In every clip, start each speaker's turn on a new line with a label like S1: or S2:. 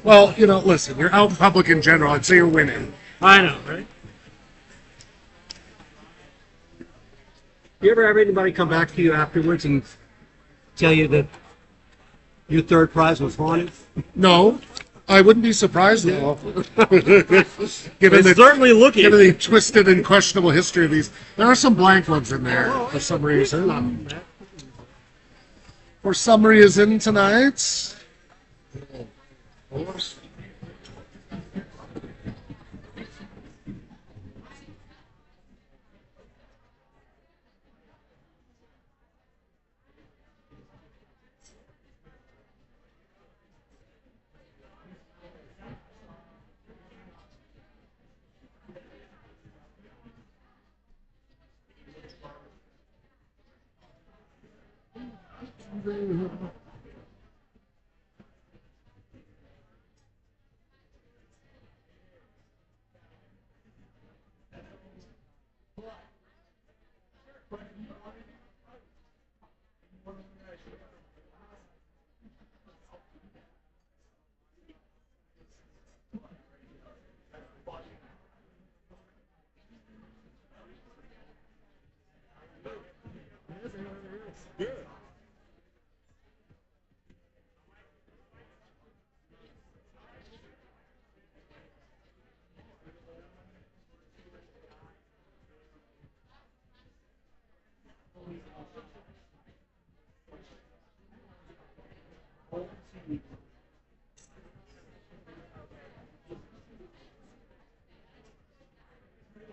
S1: Well, listen, you're out in public in general. I'd say you're winning.
S2: I know, right? You ever have anybody come back to you afterwards and tell you that your third prize was haunted?
S1: No, I wouldn't be surprised though. given
S2: It's certainly looking.
S1: given the twisted and questionable history of these, there are some blank ones in there for some reason. For some reason tonight.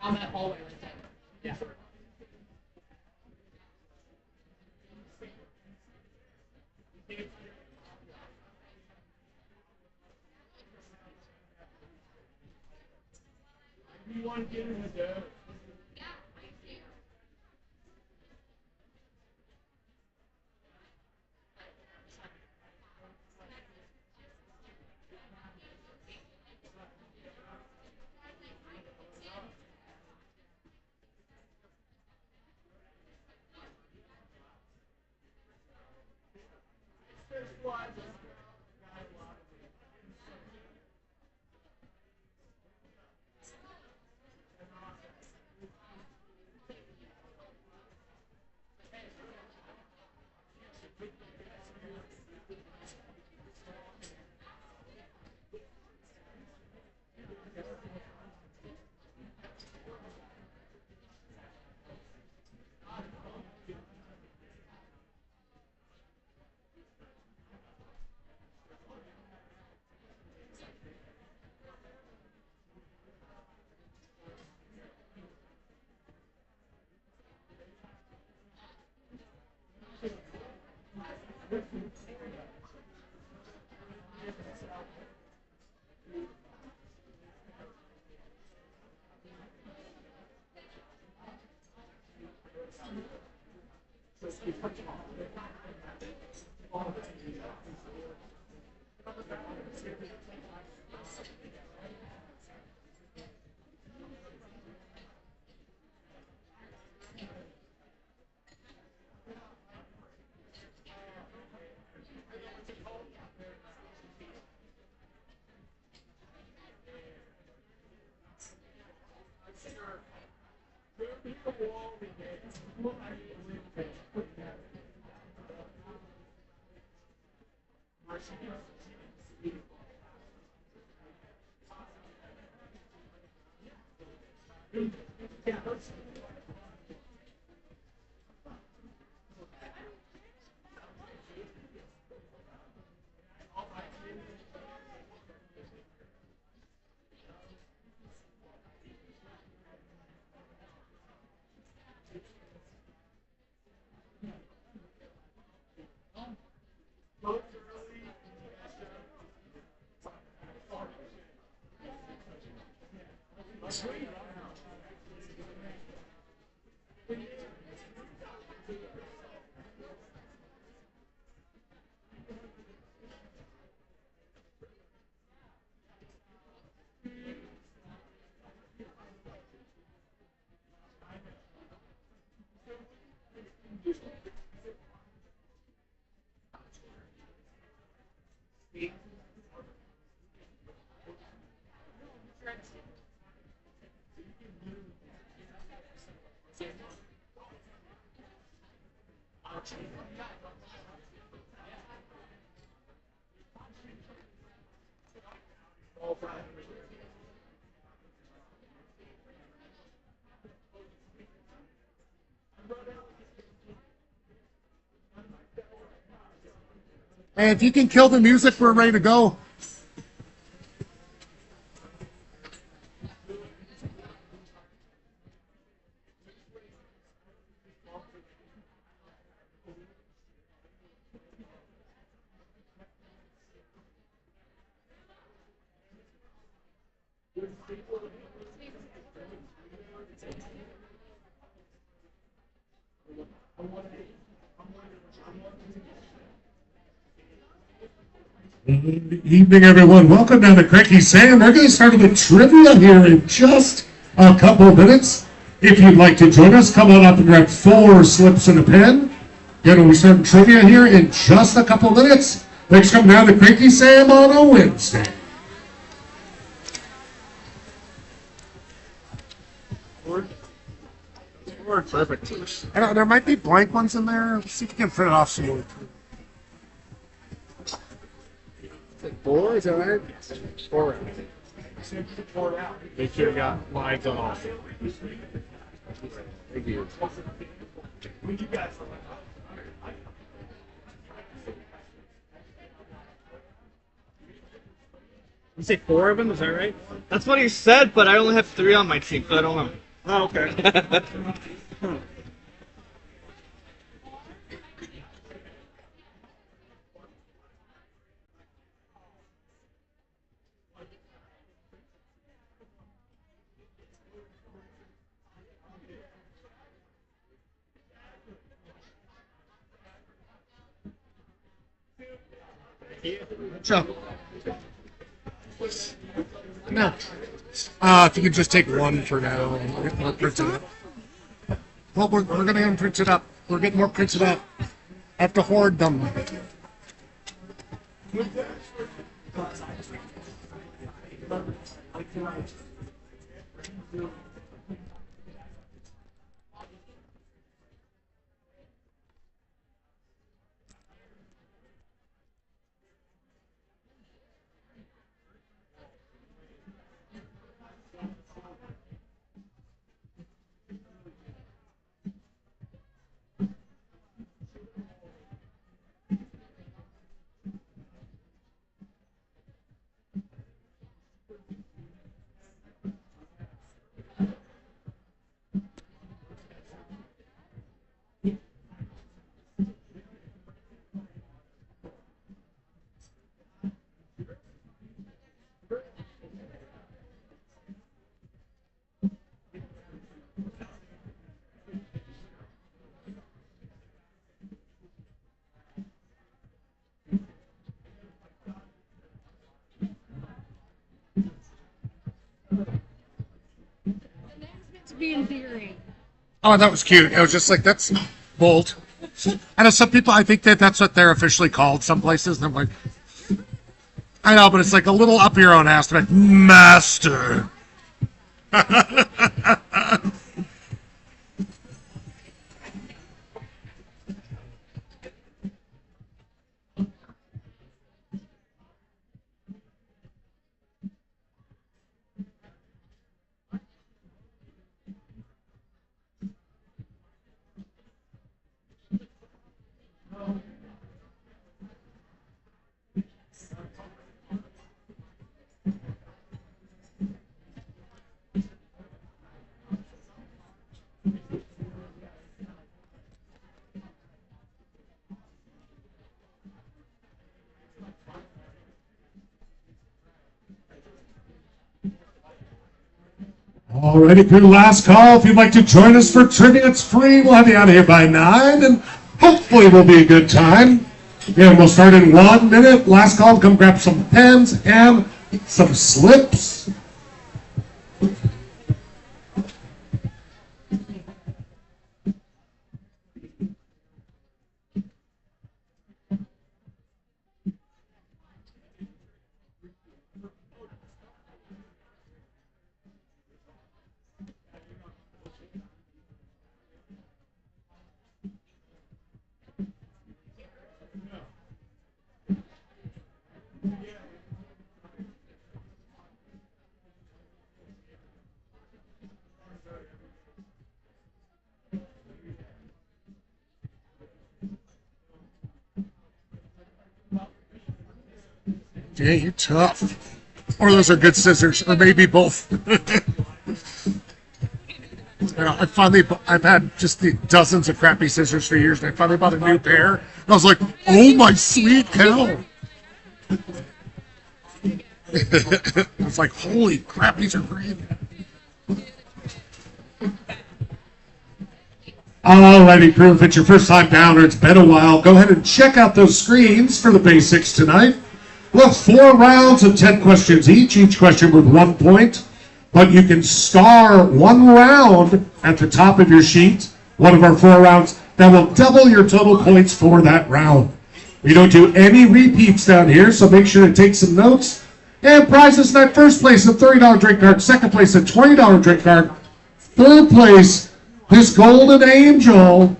S3: On that hallway right there. Yeah.
S1: Hey, if you can kill the music, we're ready to go.
S4: Good evening, everyone. Welcome down to Cranky Sam. We're going to start with trivia here in just a couple of minutes. If you'd like to join us, come on up and grab 4 slips and a pen. Again, we'll be starting trivia here in just a couple of minutes. Thanks for coming down to Cranky Sam on a Wednesday.
S1: Perfect. I don't know, there might be blank ones in there. Let's see if we can print it off some more.
S2: 4, is that right? 4.
S1: Make sure you got lines on all.
S2: Thank you. You say 4 of them, is that right?
S5: That's what he said, but I only have 3 on my team, so I don't know.
S2: Oh, okay.
S1: Sure. No. If you could just take one for now, and we'll get more printed up. Well, we're going to get them printed up. We're getting more printed up. I have to hoard them.
S3: To be endearing.
S1: Oh, that was cute. It was just like, that's bold. I know some people, I think that that's what they're officially called some places. And I'm like, I know, but it's like a little up your own ass to be like, master.
S4: Alrighty, crew, last call. If you'd like to join us for trivia, it's free. We'll have you out of here by 9, and hopefully will be a good time. Again, we'll start in 1 minute. Last call, come grab some pens and some slips.
S1: Dang, you're tough. Or those are good scissors, or maybe both. I've had just the dozens of crappy scissors for years, and I finally bought a new pair. And I was like, oh my sweet cow. I was like, holy crap, these are great.
S4: Alrighty, crew, if it's your first time down or it's been a while, go ahead and check out those screens for the basics tonight. We'll have 4 rounds of 10 questions each question with 1 point. But you can star 1 round at the top of your sheet, one of our 4 rounds, that will double your total points for that round. We don't do any repeats down here, so make sure to take some notes. And prizes tonight: first place, a $30 drink card; second place, a $20 drink card; third place, this golden angel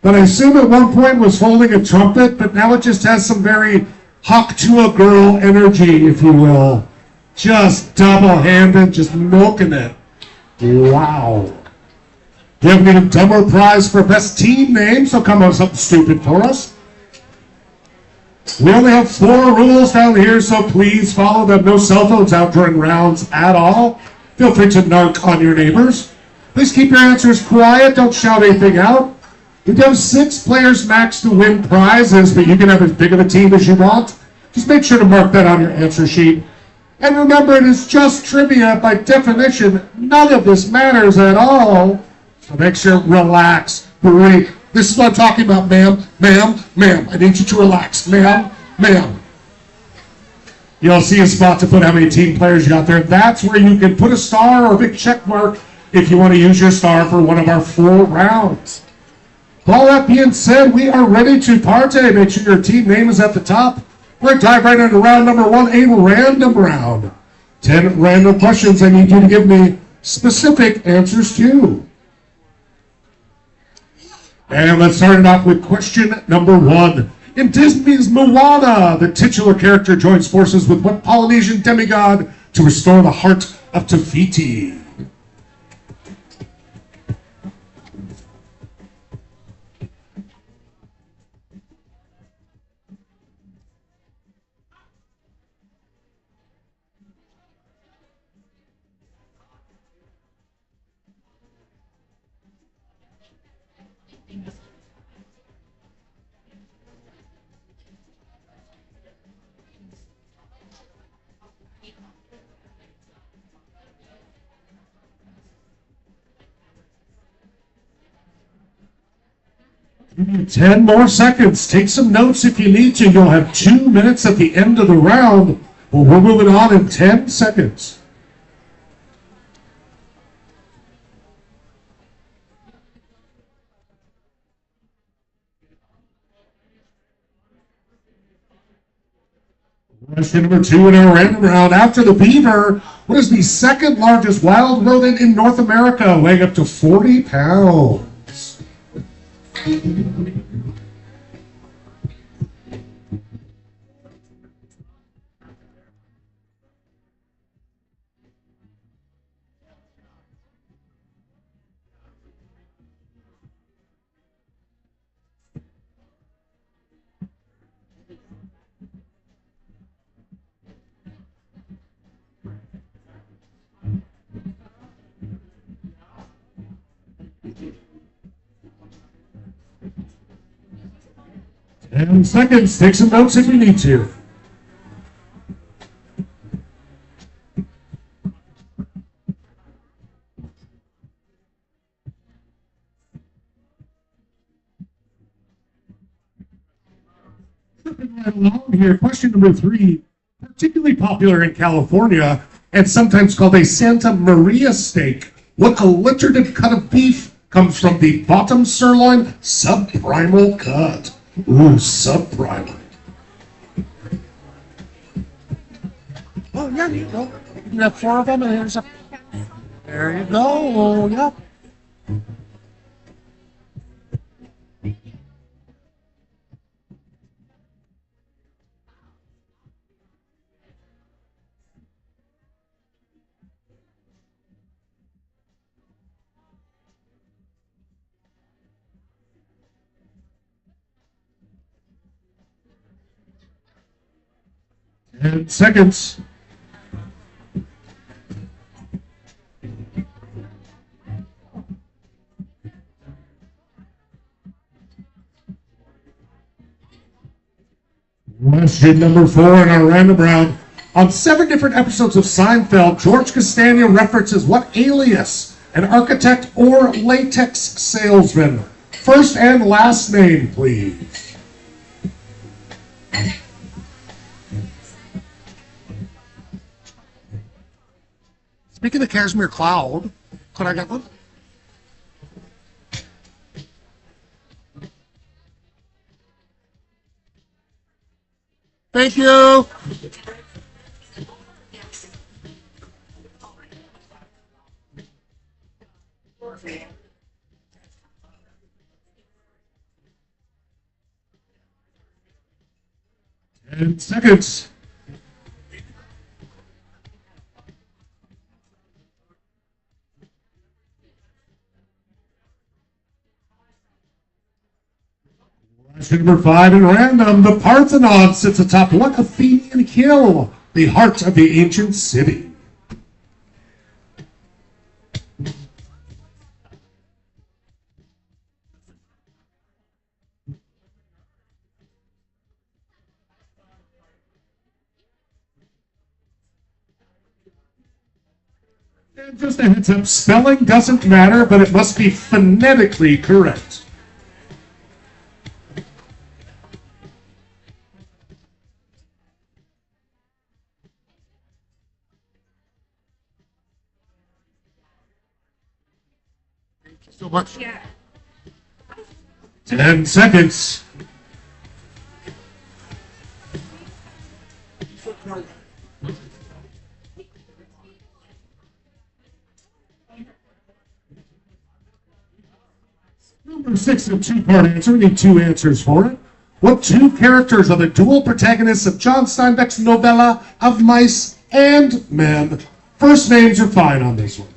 S4: that I assume at one point was holding a trumpet, but now it just has some very hawk to a girl energy, if you will. Just double-handed, just milking it. Wow. We have an even dumber prize for best team name, so come up with something stupid for us. We only have 4 rules down here, so please follow them. No cell phones out during rounds at all. Feel free to narc on your neighbors. Please keep your answers quiet. Don't shout anything out. We do have 6 players max to win prizes, but you can have as big of a team as you want. Just make sure to mark that on your answer sheet. And remember, it is just trivia. By definition, none of this matters at all. So make sure, relax, breathe. This is what I'm talking about, ma'am, ma'am, ma'am. I need you to relax, ma'am, ma'am. You'll see a spot to put how many team players you got there. That's where you can put a star or a big check mark if you want to use your star for one of our 4 rounds. With all that being said, we are ready to partay. Make sure your team name is at the top. We're going to dive right into round number 1, a random round. 10 random questions I need you to give me specific answers to. And let's start it off with question number 1. In Disney's Moana, the titular character joins forces with what Polynesian demigod to restore the heart of Te Fiti? Give you 10 more seconds. Take some notes if you need to. You'll have 2 minutes at the end of the round. But we're moving on in 10 seconds. Question number 2 in our random round. After the beaver, what is the second largest wild rodent in North America, weighing up to 40 pounds? And seconds. Take some notes if you need to. Right along here, question number 3, particularly popular in California and sometimes called a Santa Maria steak. What alliterative cut of beef comes from the bottom sirloin subprimal cut? Ooh, subprimal.
S1: Oh, yeah, you go. You have 4 of them, and there's a... There you go. Yep.
S4: 10 seconds. Question number 4 in our random round. On 7 different episodes of Seinfeld, George Costanza references what alias? An architect or latex salesman? First and last name, please.
S1: Speaking of Cashmere Cloud, could I get one? Thank you.
S4: And seconds. Question number 5 in random. The Parthenon sits atop what Athenian hill? The heart of the ancient city. And just a heads up, spelling doesn't matter, but it must be phonetically correct.
S1: So much.
S4: 10 seconds. Number 6, a two-part answer. We need 2 answers for it. What 2 characters are the dual protagonists of John Steinbeck's novella of Mice and Men? First names are fine on this one.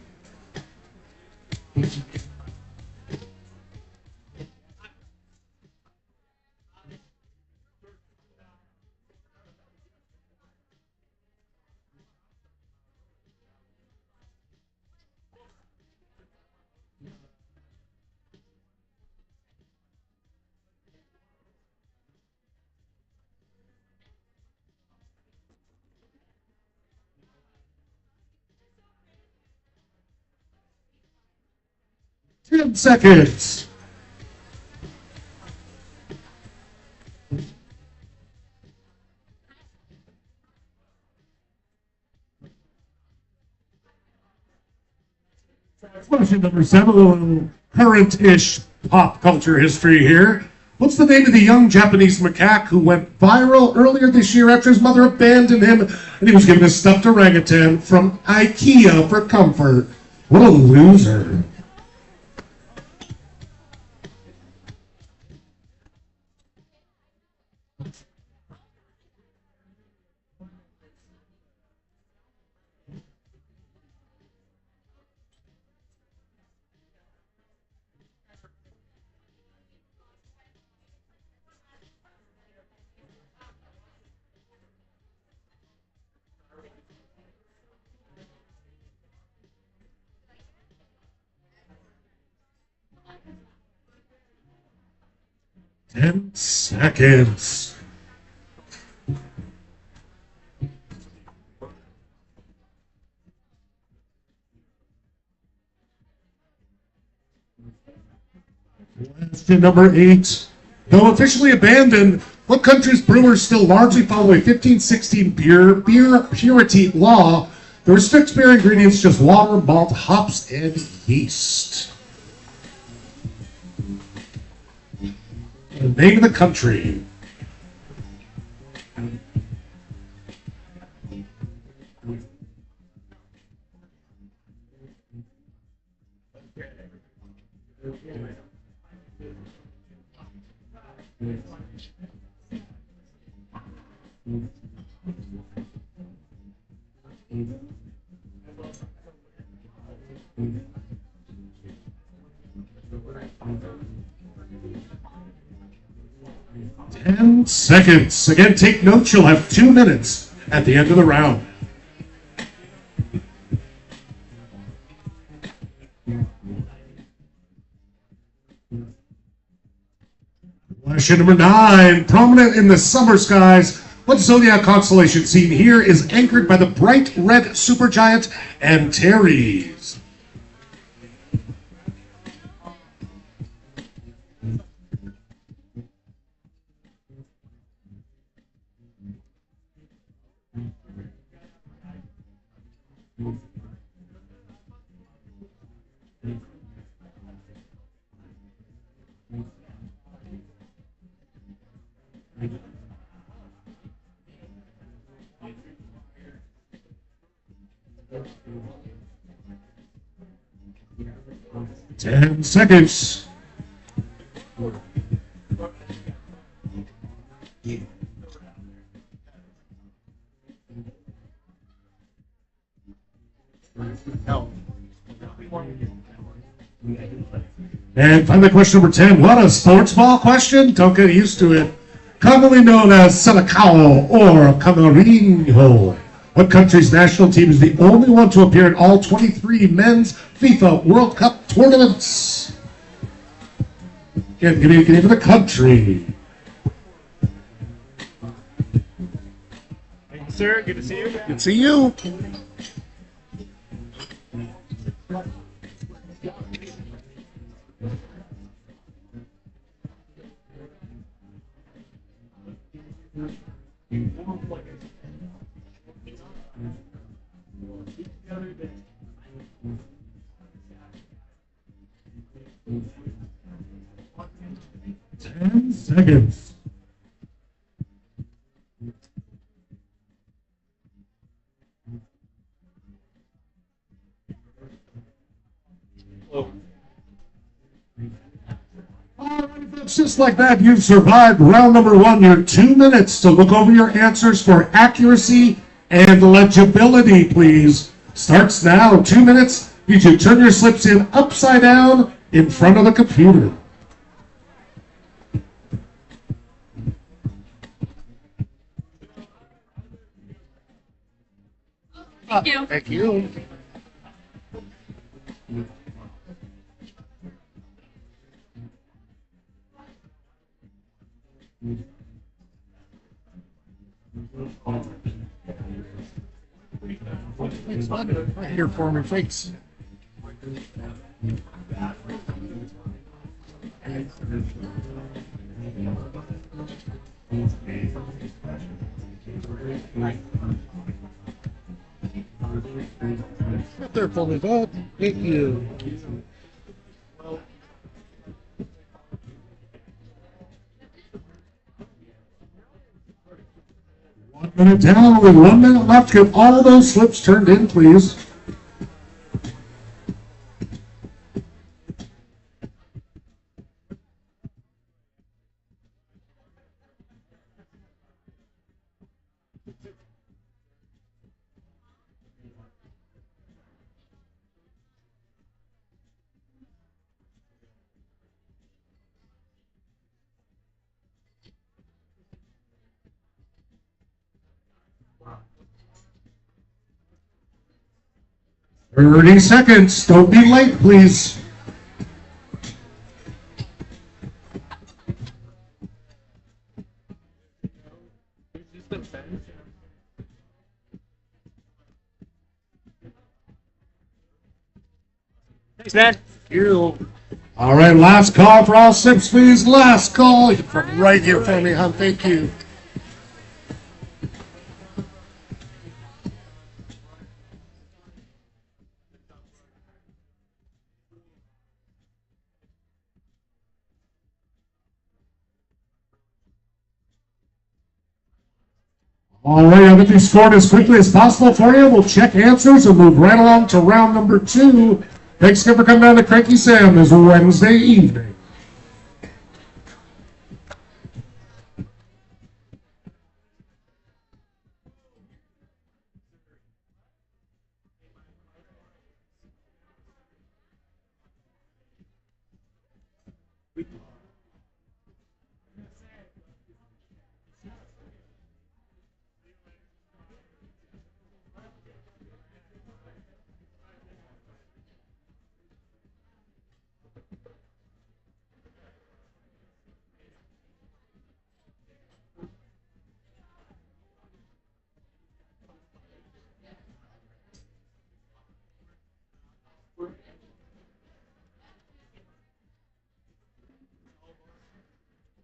S4: Ten seconds. Question number 7, a little current-ish pop culture history here. What's the name of the young Japanese macaque who went viral earlier this year after his mother abandoned him and he was given a stuffed orangutan from IKEA for comfort? What a loser. Ten seconds. Question number 8. Though officially abandoned, what country's brewers still largely follow a 1516 beer purity law that restricts beer ingredients just water, malt, hops, and yeast? The name of the country. Ten seconds. Again, take notes. You'll have 2 minutes. at the end of the round. Question number 9. Prominent in the summer skies, what zodiac constellation seen here is anchored by the bright red supergiant Antares? Ten seconds. And finally, question number 10. What a sports ball question. Don't get used to it. Commonly known as Selecao or Camarinho. What country's national team is the only one to appear in all 23 men's FIFA World Cup tournaments? Give me the country.
S5: Thank you, sir. Good to see you.
S1: Good to see you.
S4: Ten seconds. Just like that, you've survived round number 1. Your 2 minutes to look over your answers for accuracy and legibility, please. Starts now. 2 minutes. You should turn your slips in upside down in front of the computer.
S3: Thank you.
S1: Thank you. Thanks, bud. Right here for me, thanks. Right there for me, bud. Thank you.
S4: Minute down with 1 minute left. Get all those slips turned in, please. Thirty seconds. Don't be late, please.
S5: Thanks, man.
S4: All right, last call for all slips, please. Last call.
S1: Right here for me, hon. Thank you.
S4: All right, I'll get these scored as quickly as possible for you. We'll check answers and move right along to round number 2. Thanks again for coming down to Cranky Sam this Wednesday evening.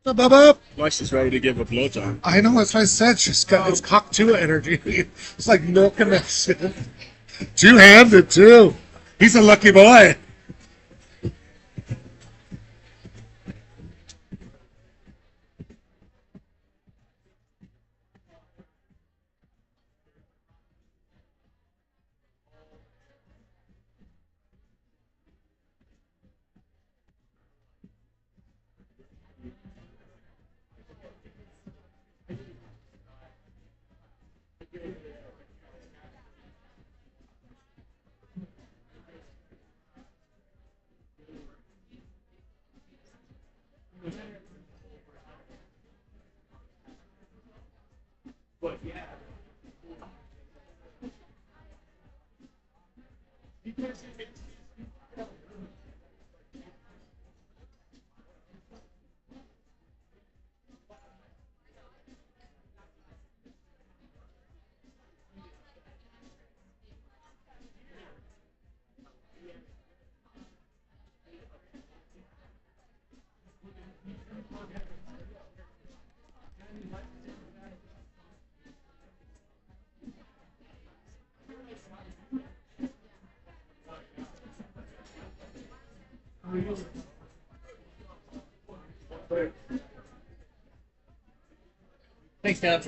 S1: Up, up, up.
S6: Like she's ready to give a blowjob.
S1: I know, that's what I said. She's got it's cocktua energy. It's like milking that shit. Two-handed, too. He's a lucky boy.
S5: Thanks, Dad.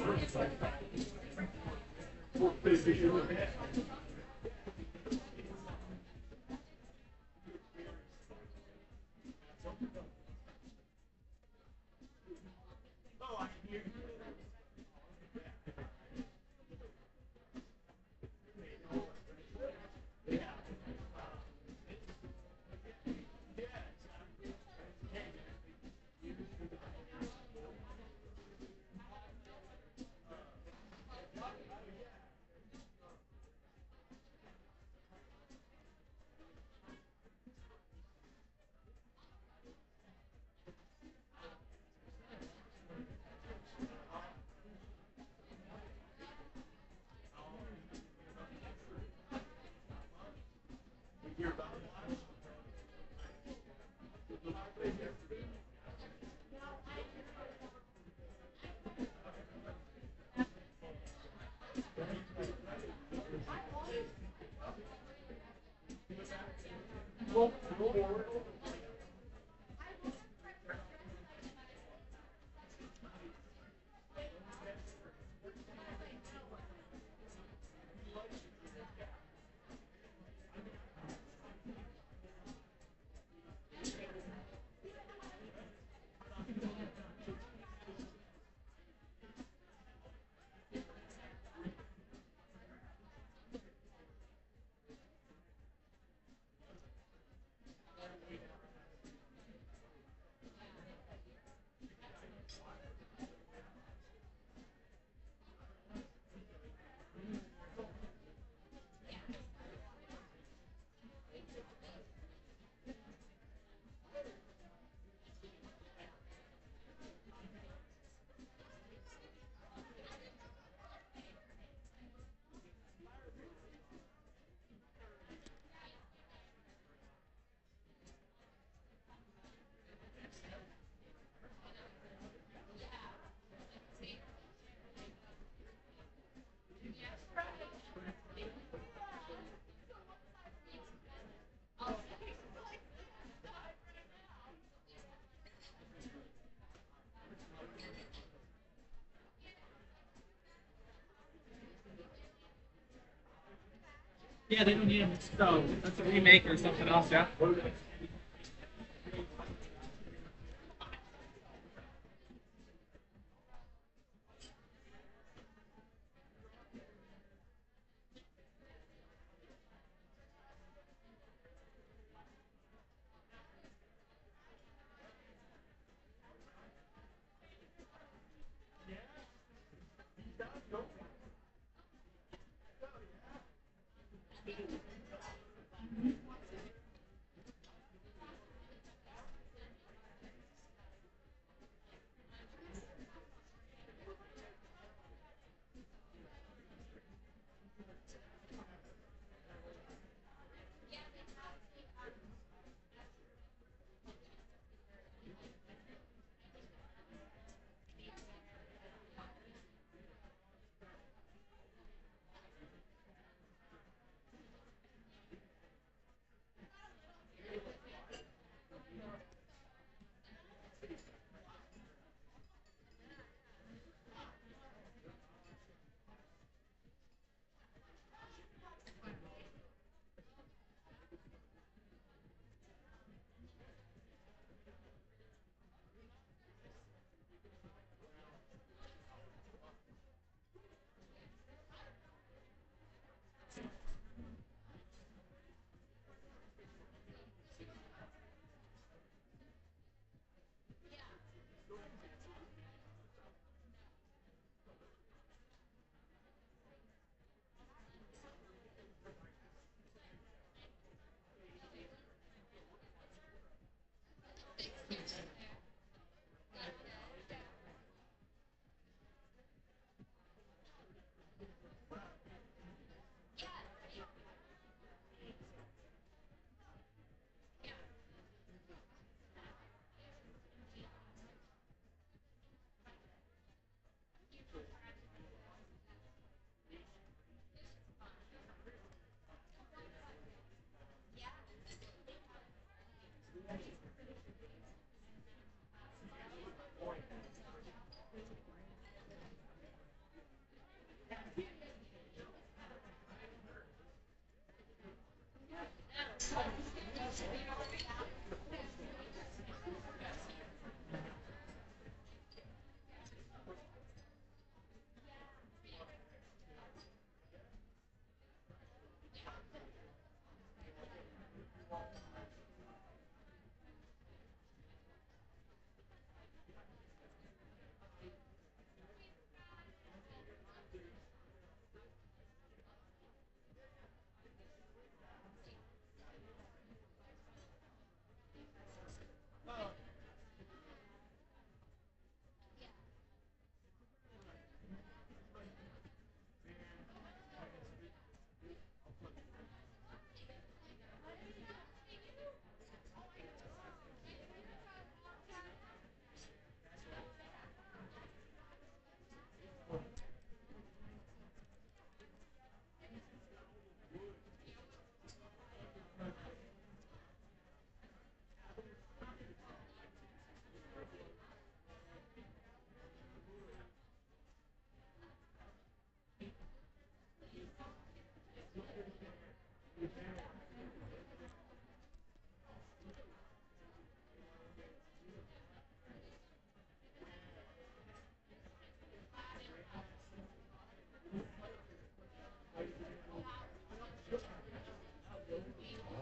S5: Yeah, they don't need them. So that's a remake or something else, yeah?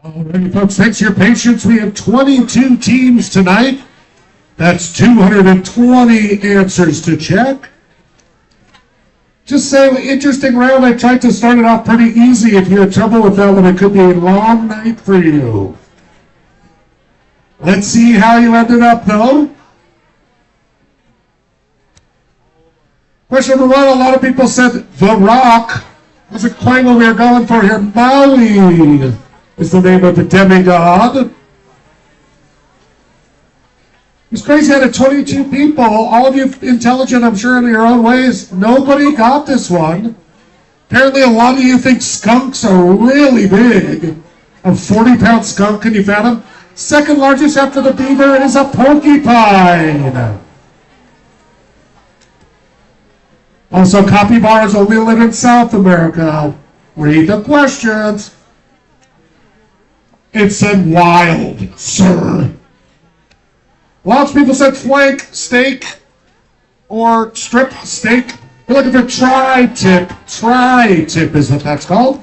S4: Alrighty, folks, thanks for your patience. We have 22 teams tonight. That's 220 answers to check. Just say, interesting round. I tried to start it off pretty easy. If you had trouble with that one, it could be a long night for you. Let's see how you ended up, though. Question number one, a lot of people said The Rock. Wasn't quite what we were going for here. Maui is the name of the demigod. It's crazy out of 22 people, all of you intelligent, I'm sure, in your own ways. Nobody got this one. Apparently, a lot of you think skunks are really big. A 40-pound skunk, can you fathom? Second largest after the beaver is a porcupine. Also, capybaras only live in South America. Read the questions. It said wild, sir. Lots of people said flank steak or strip steak. We're looking for tri-tip. Tri-tip is what that's called.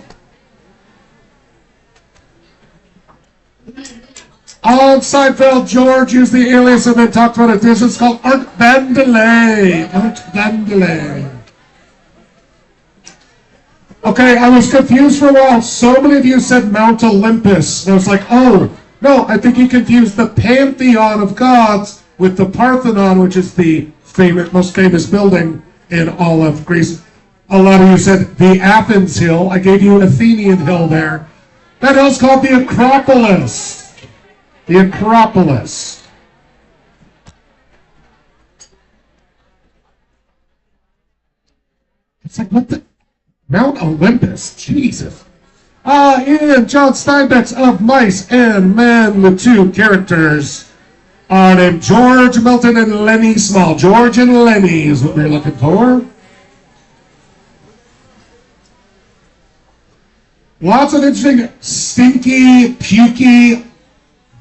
S4: On Seinfeld, George used the alias and then talked about a dish. It's called Art Vandelay. Art Vandelay. Okay, I was confused for a while. So many of you said Mount Olympus. And I was like, oh, no, I think you confused the Pantheon of Gods with the Parthenon, which is the most famous building in all of Greece. A lot of you said the Athens Hill. I gave you an Athenian hill there. That hill's called the Acropolis. The Acropolis. It's like, what the? Mount Olympus. Jesus. Ian, John Steinbeck's Of Mice and Men, the two characters are named George Milton and Lenny Small. George and Lenny is what we're looking for. Lots of interesting stinky, pukey,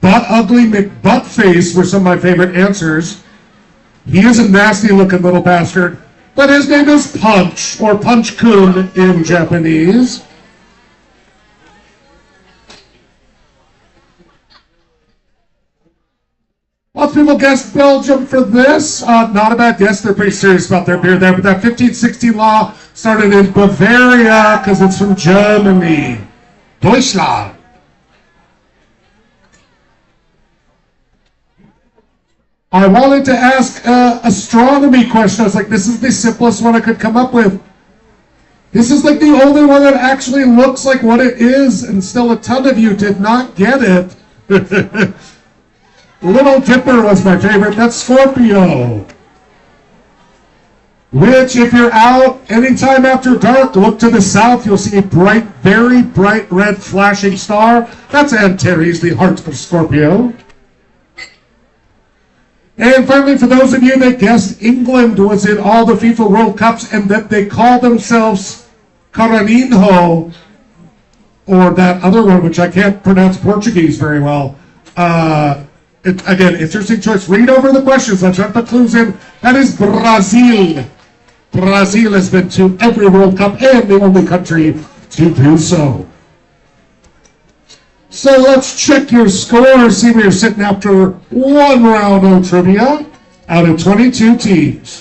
S4: butt ugly McButtface were some of my favorite answers. He is a nasty looking little bastard, but his name is Punch, or Punch-kun in Japanese. Lots of people guessed Belgium for this. Not a bad guess. They're pretty serious about their beer there. But that 1560 law started in Bavaria because it's from Germany. Deutschland. I wanted to ask an astronomy question. I was like, this is the simplest one I could come up with. This is like the only one that actually looks like what it is, and still a ton of you did not get it. Little Dipper was my favorite. That's Scorpio. Which, if you're out anytime after dark, look to the south. You'll see a bright, very bright red flashing star. That's Antares, the heart of Scorpio. And finally, for those of you that guessed England was in all the FIFA World Cups and that they call themselves Caraninho, or that other one, which I can't pronounce Portuguese very well. Again, interesting choice. Read over the questions. Let's put the clues in. That is Brazil. Brazil has been to every World Cup and the only country to do so. So let's check your score. See where you're sitting after one round of trivia out of 22 teams.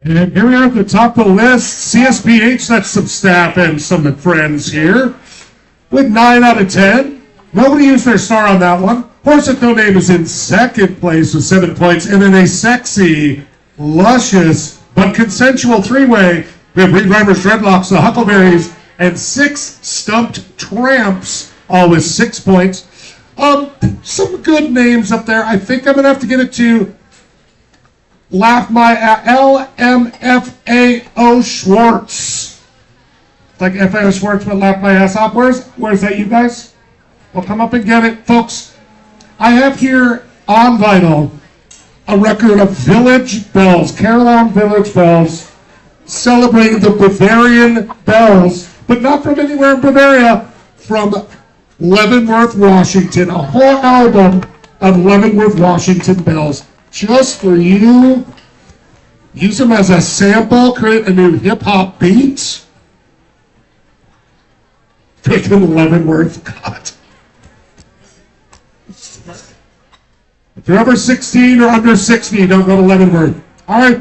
S4: And here we are at the top of the list. CSPH, that's some staff and some friends here. with 9 out of 10. Nobody used their star on that one. Horse with No Name is in second place with 7 points. And then a sexy, luscious, but consensual three-way. We have Reed Reimers, Dreadlocks, the Huckleberries, and 6 Stumped Tramps, all with 6 points. Some good names up there. I think I'm going to have to get it to Laugh My LMFAO Schwartz. It's like FAO Schwartz, but Laugh My Ass Off. Where's that, you guys? Well, come up and get it. Folks, I have here on vinyl a record of Village Bells, Caroline Village Bells, celebrating the Bavarian bells, but not from anywhere in Bavaria, from Leavenworth, Washington. A whole album of Leavenworth, Washington bells, just for you. Use them as a sample, create a new hip-hop beat. Freaking Leavenworth, God. If you're over 16 or under 60, don't go to Leavenworth. All right.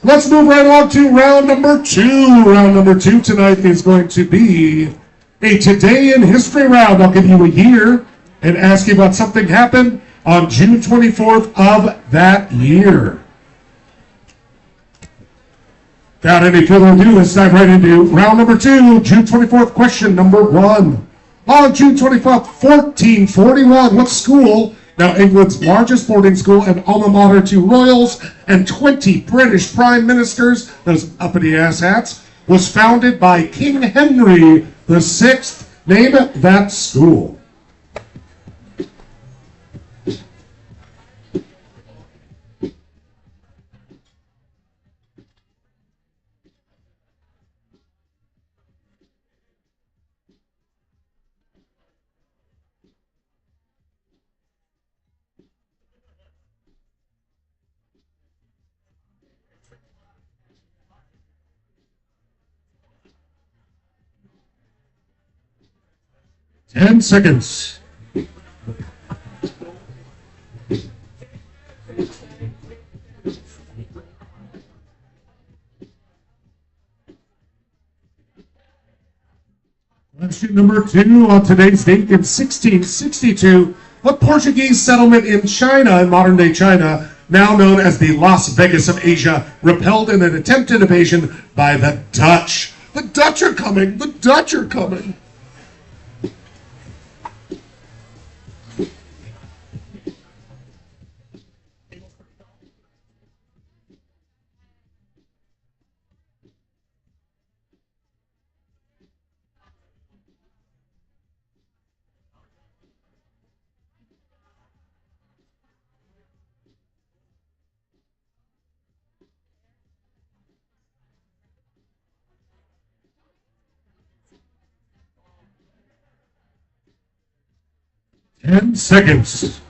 S4: Let's move right along to round number 2. Round number 2 tonight is going to be a Today in History round. I'll give you a year and ask you about something happened on June 24th of that year. Without any further ado, let's dive right into round number 2, June 24th, question number 1. On June 24th, 1441, what school, now England's largest boarding school and alma mater to royals and 20 British prime ministers, those uppity ass hats, was founded by King Henry VI? Name that school. Ten seconds. Question number 2 on today's date in 1662. What Portuguese settlement in China, in modern-day China, now known as the Las Vegas of Asia, repelled in an attempted invasion by the Dutch? The Dutch are coming! The Dutch are coming! Ten seconds.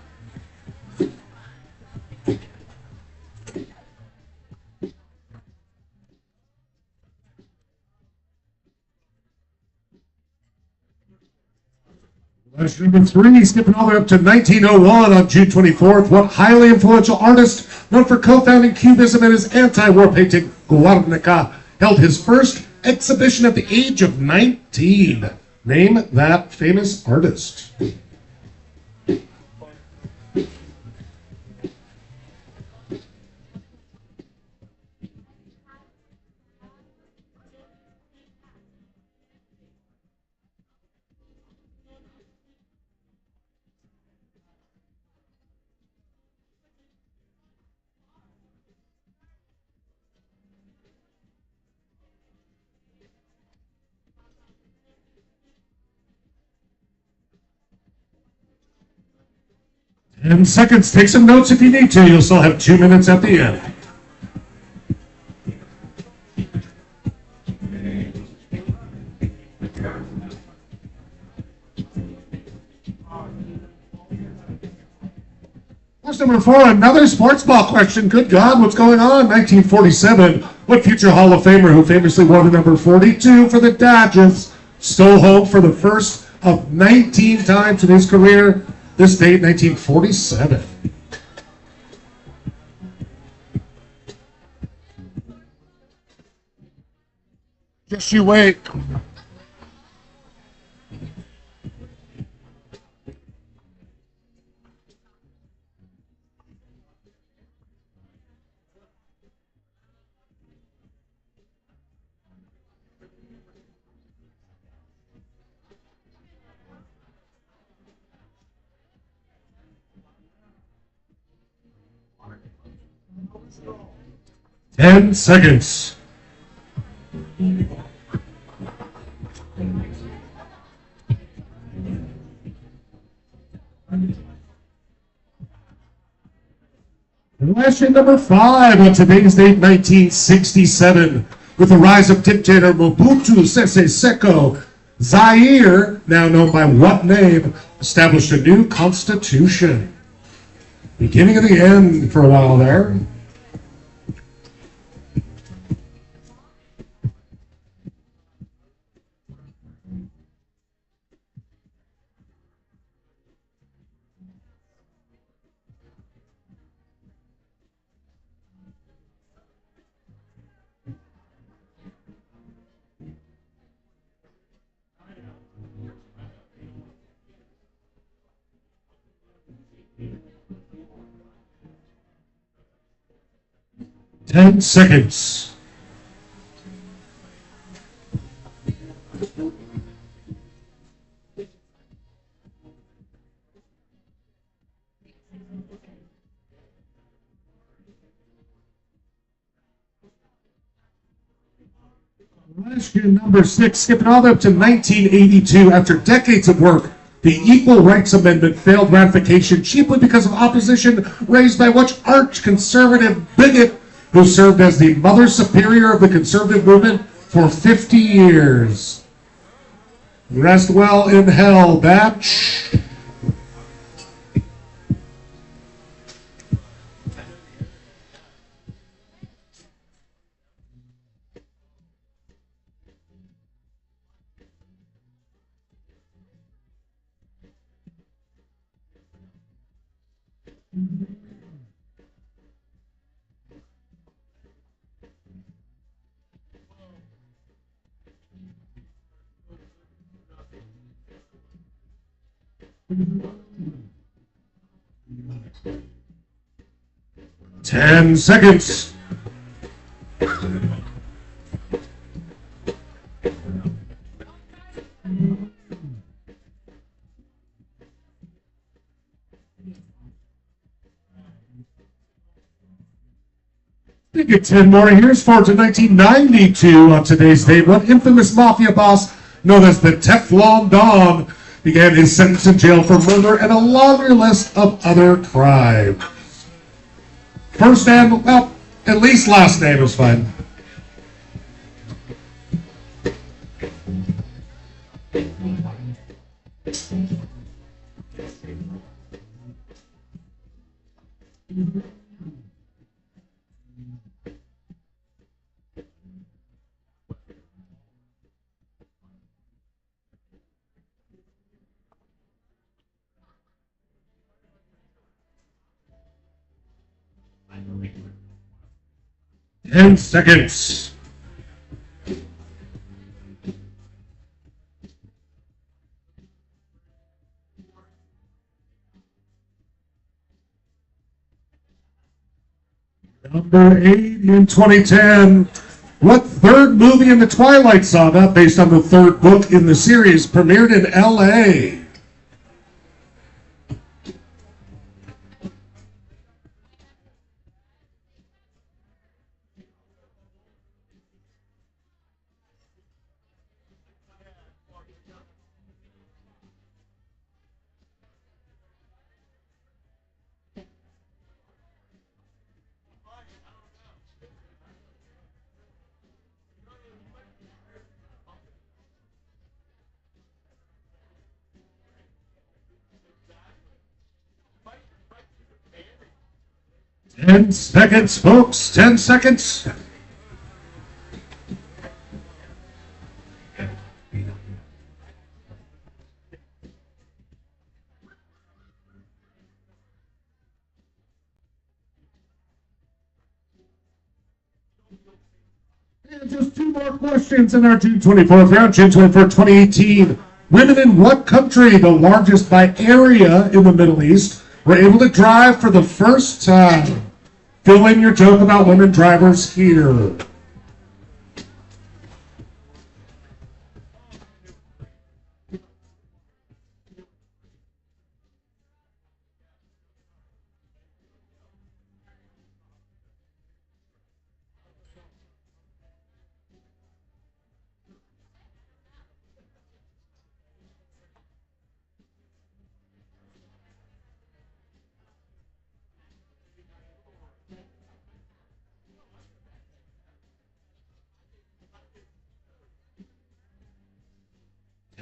S4: Question number 3, skipping all the way up to 1901 on June 24th. What highly influential artist, known for co-founding Cubism and his anti-war painting Guernica, held his first exhibition at the age of 19? Name that famous artist. 10 seconds. Take some notes if you need to. You'll still have 2 minutes at the end. Question number 4, another sports ball question. Good God, what's going on? 1947. What future Hall of Famer who famously wore the number 42 for the Dodgers stole home for the first of 19 times in his career? This date, 1947.
S1: Just you wait.
S4: 10 seconds. Question number 5 on today's date, 1967. With the rise of dictator Mobutu Sese Seko, Zaire, now known by what name, established a new constitution. Beginning of the end for a while there. Ten seconds. Question number 6, skipping all the way up to 1982. After decades of work, the Equal Rights Amendment failed ratification chiefly because of opposition raised by which arch-conservative bigot who served as the Mother Superior of the conservative movement for 50 years. Rest well in hell, batch. Ten seconds. You get 10 more. Here's forward to 1992 on today's date. What infamous mafia boss known as the Teflon Don began his sentence in jail for murder and a laundry list of other crimes. First name, well, at least last name is fine. Ten seconds. Number 8 in 2010. What third movie in the Twilight Saga, based on the third book in the series, premiered in LA? Ten seconds, folks. 10 seconds. And just 2 more questions in our June 24th round. June 24th, 2018. Women in what country, the largest by area in the Middle East, were able to drive for the first time? Fill in your joke about women drivers here.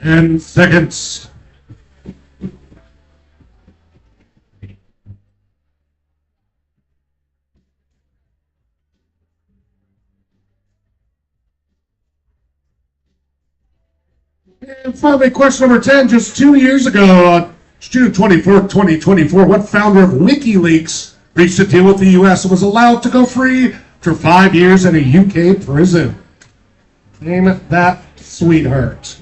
S4: 10 seconds. And finally, question number 10. Just 2 years ago, on June 24th, 2024, what founder of WikiLeaks reached a deal with the U.S. and was allowed to go free for 5 years in a U.K. prison? Name that sweetheart.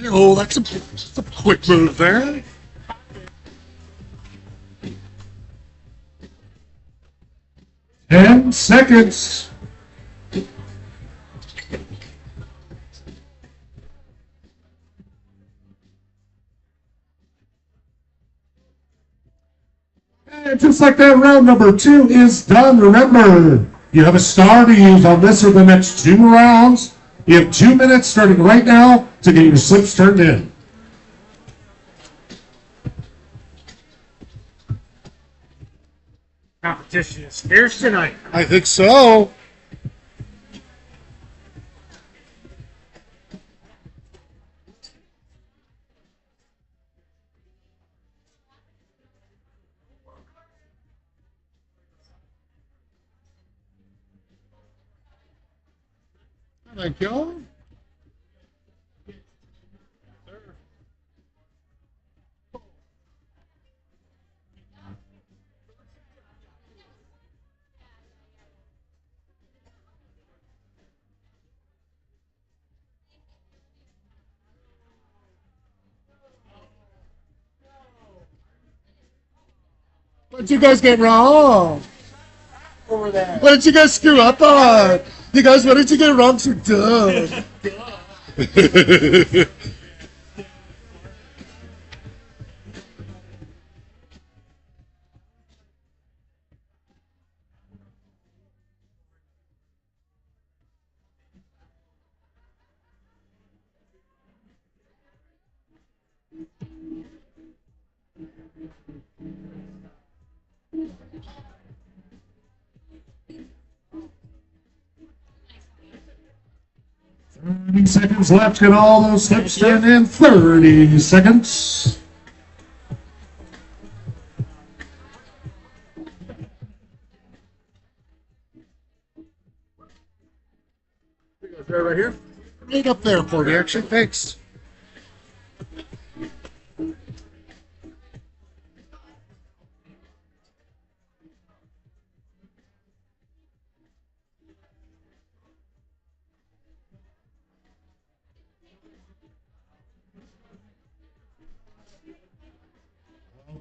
S1: Oh, that's a quick move there.
S4: Ten seconds. And just like that, round number 2 is done. Remember, you have a star to use on this or the next 2 rounds. You have 2 minutes starting right now to get your slips turned in.
S2: Competition is fierce tonight.
S1: I think so. Thank you. What did you guys get wrong?
S5: Over there.
S1: What did you guys screw up on? You guys, what did you get wrong so dumb?
S4: Seconds left. Get all those slips turned in. 30 seconds.
S1: Right here. Right up there for me, actually. Thanks.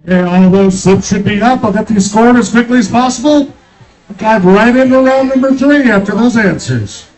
S4: Okay, all those slips should be up. I'll get these scored as quickly as possible. Dive right into round number 3 after those answers.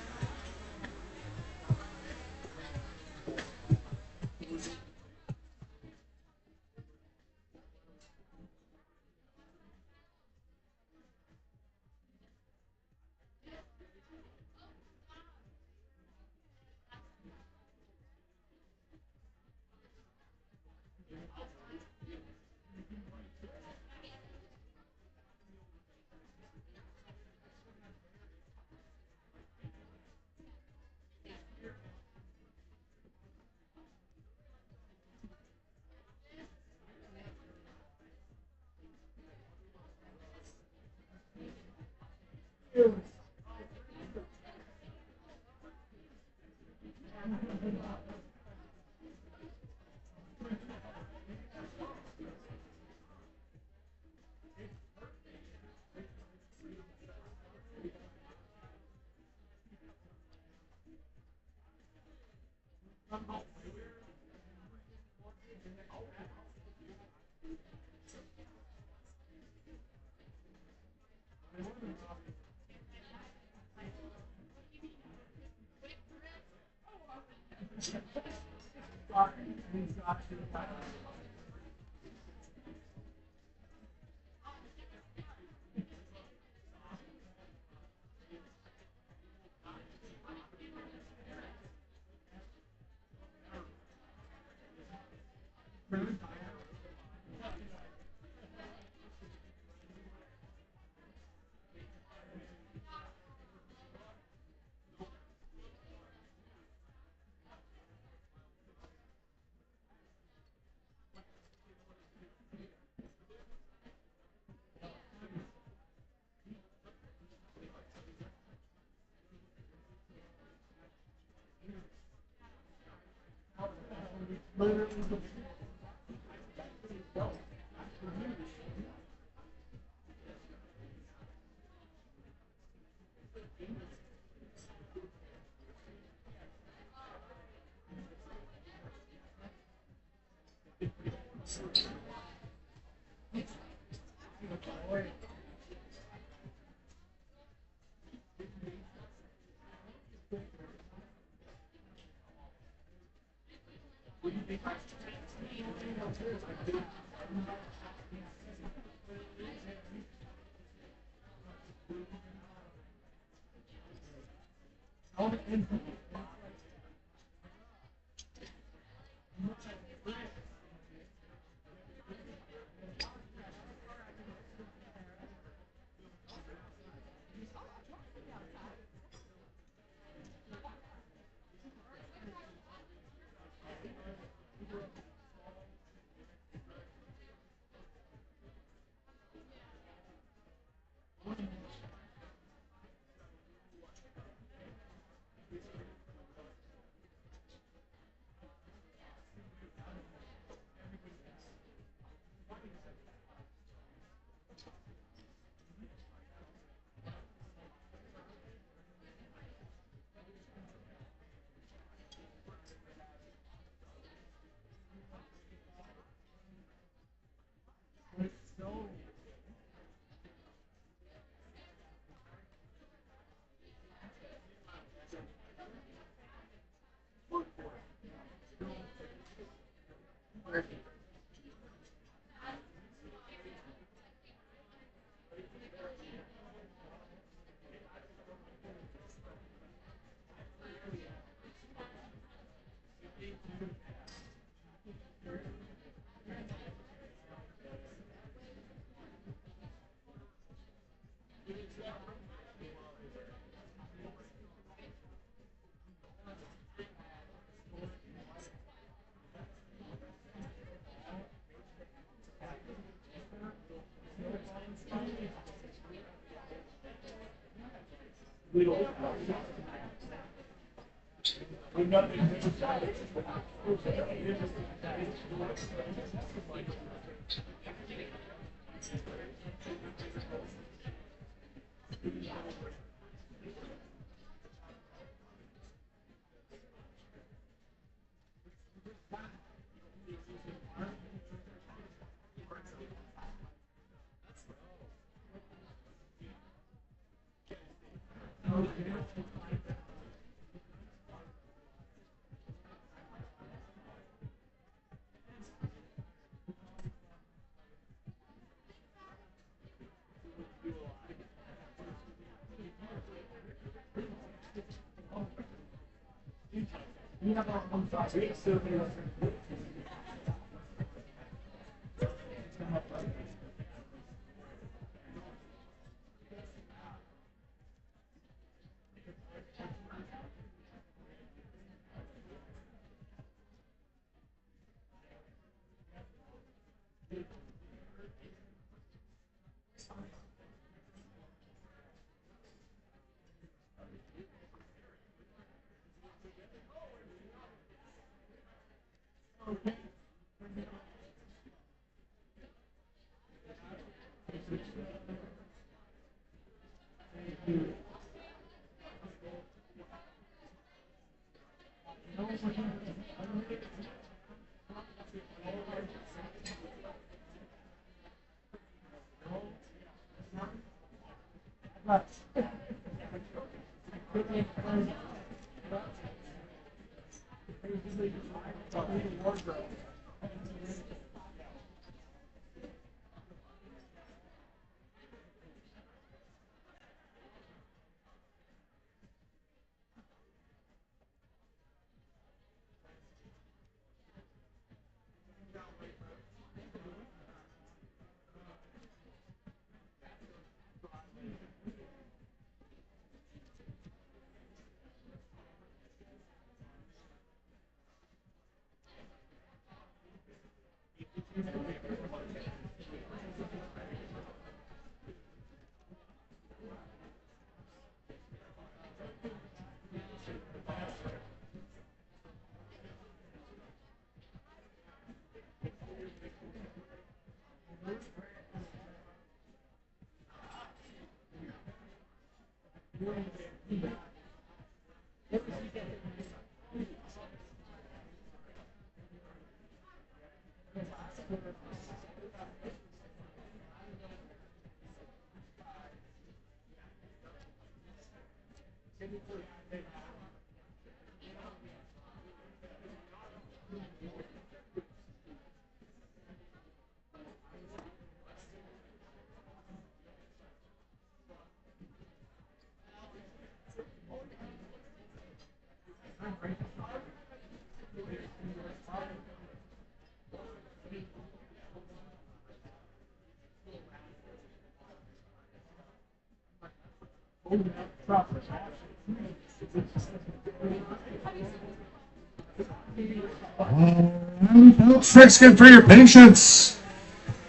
S4: Thanks again for your patience.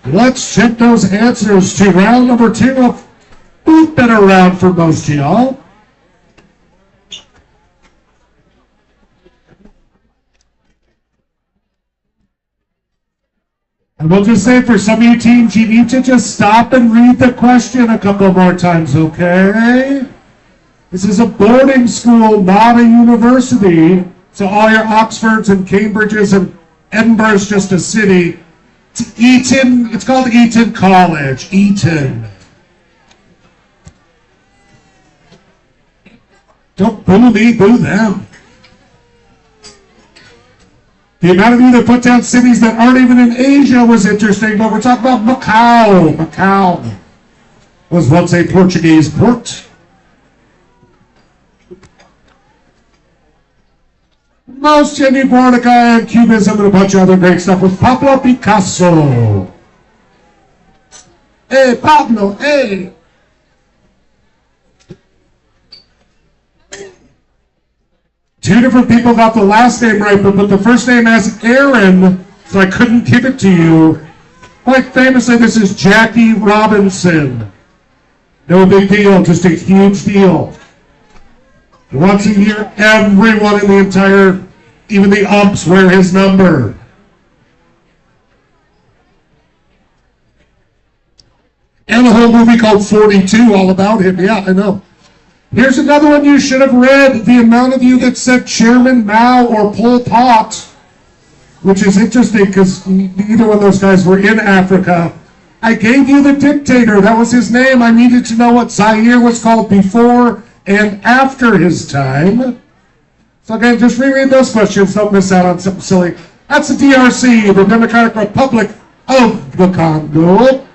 S4: Let's check those answers to round number 2 of who's been around for most of y'all. And we'll just say for some of you teams, you need to just stop and read the question a couple more times, okay? This is a boarding school, not a university. So all your Oxfords and Cambridges and Edinburgh's just a city. It's Eton, it's called Eton College, Eton. Don't boo me, boo them. The amount of you that put down cities that aren't even in Asia was interesting, but we're talking about Macau. Macau was once a Portuguese port. Most genuine Guernica and Cubism and a bunch of other great stuff with Pablo Picasso. Hey, Pablo, hey! Two different people got the last name right, but put the first name as Aaron, so I couldn't give it to you. Quite famously, this is Jackie Robinson. No big deal, just a huge deal. Once a year, everyone in the entire, even the umps, wear his number. And a whole movie called 42, all about him. Yeah, I know. Here's another one you should have read. The amount of you that said Chairman Mao or Pol Pot, which is interesting because neither one of those guys were in Africa. I gave you the dictator. That was his name. I needed to know what Zaire was called before and after his time. So again, just reread those questions. Don't miss out on something silly. That's the DRC, the Democratic Republic of the Congo.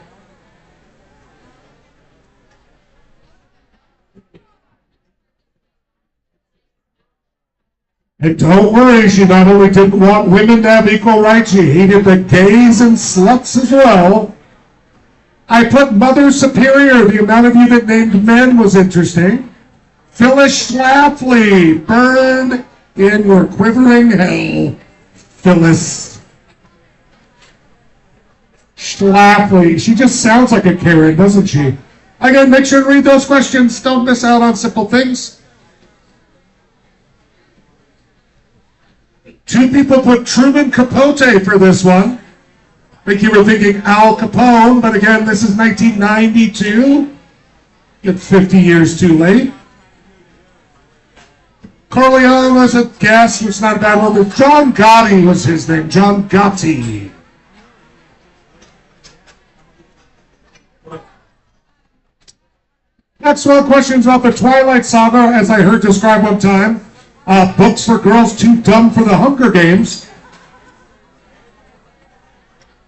S4: And don't worry, she not only didn't want women to have equal rights, she hated the gays and sluts as well. I put Mother Superior. The amount of you that named men was interesting. Phyllis Schlafly, burn in your quivering hell. Phyllis Schlafly. She just sounds like a Karen, doesn't she? Again, make sure to read those questions. Don't miss out on simple things. Two people put Truman Capote for this one. I think you were thinking Al Capone, but again, this is 1992. Get 50 years too late. Corleone was a guess, which is not a bad one, but John Gotti was his name. John Gotti. Next one, questions about the Twilight Saga, as I heard described one time. Books for girls too dumb for the Hunger Games.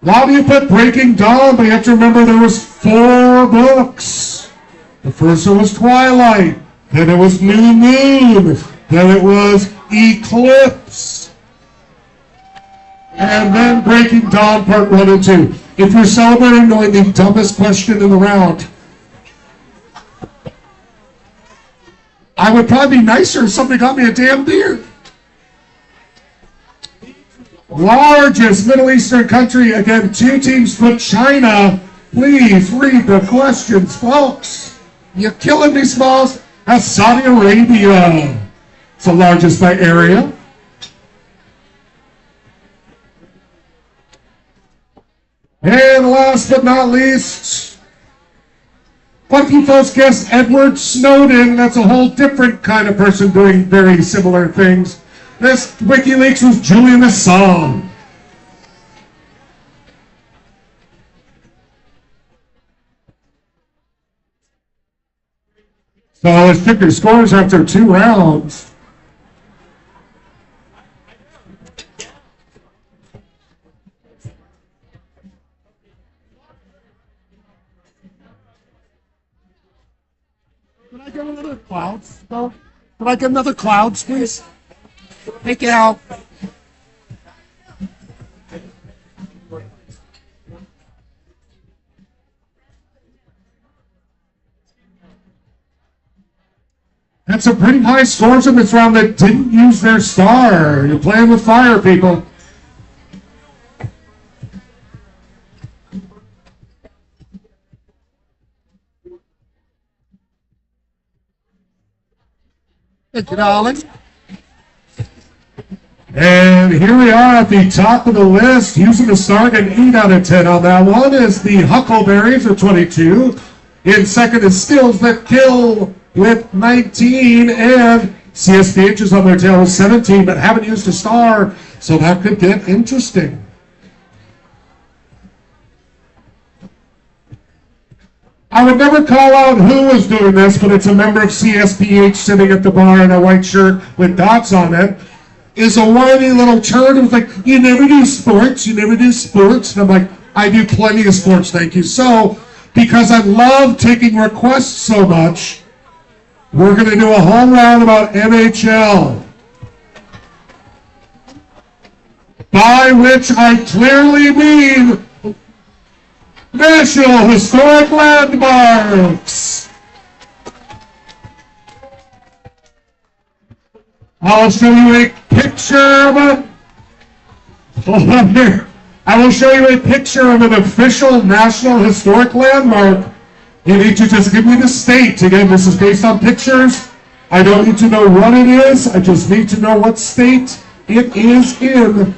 S4: Why do you put Breaking Dawn? But you have to remember there was 4 books. The first one was Twilight. Then it was New Moon. Then it was Eclipse. And then Breaking Dawn Part 1 and 2. If you're celebrating knowing the dumbest question in the round, I would probably be nicer if somebody got me a damn beer. Largest Middle Eastern country. Again, 2 teams put China. Please read the questions, folks. You're killing me, Smalls. That's Saudi Arabia. It's the largest by area. And last but not least, Funky Folks guest Edward Snowden. That's a whole different kind of person doing very similar things. This WikiLeaks was Julian Assange. So let's check your scores after 2 rounds.
S1: Can I get another clouds, though? Can I get another clouds, please? Thank you.
S4: That's some pretty high scores in this round that didn't use their star. You're playing with fire, people.
S1: Thank you, darling.
S4: And here we are at the top of the list, using the star, an 8 out of 10 on that one, is the Huckleberries with 22. In second is Skills That Kill with 19, and CSPH is on their tail with 17, but haven't used a star, so that could get interesting. I would never call out who was doing this, but it's a member of CSPH sitting at the bar in a white shirt with dots on it. Is a whiny little turd who's like, you never do sports, you never do sports. And I'm like, I do plenty of sports, thank you. So, because I love taking requests so much, we're going to do a whole round about NHL. By which I clearly mean National Historic Landmarks. I'll show you a picture of it. Hold on here. I will show you a picture of an official National Historic Landmark. You need to just give me the state. Again, this is based on pictures. I don't need to know what it is. I just need to know what state it is in.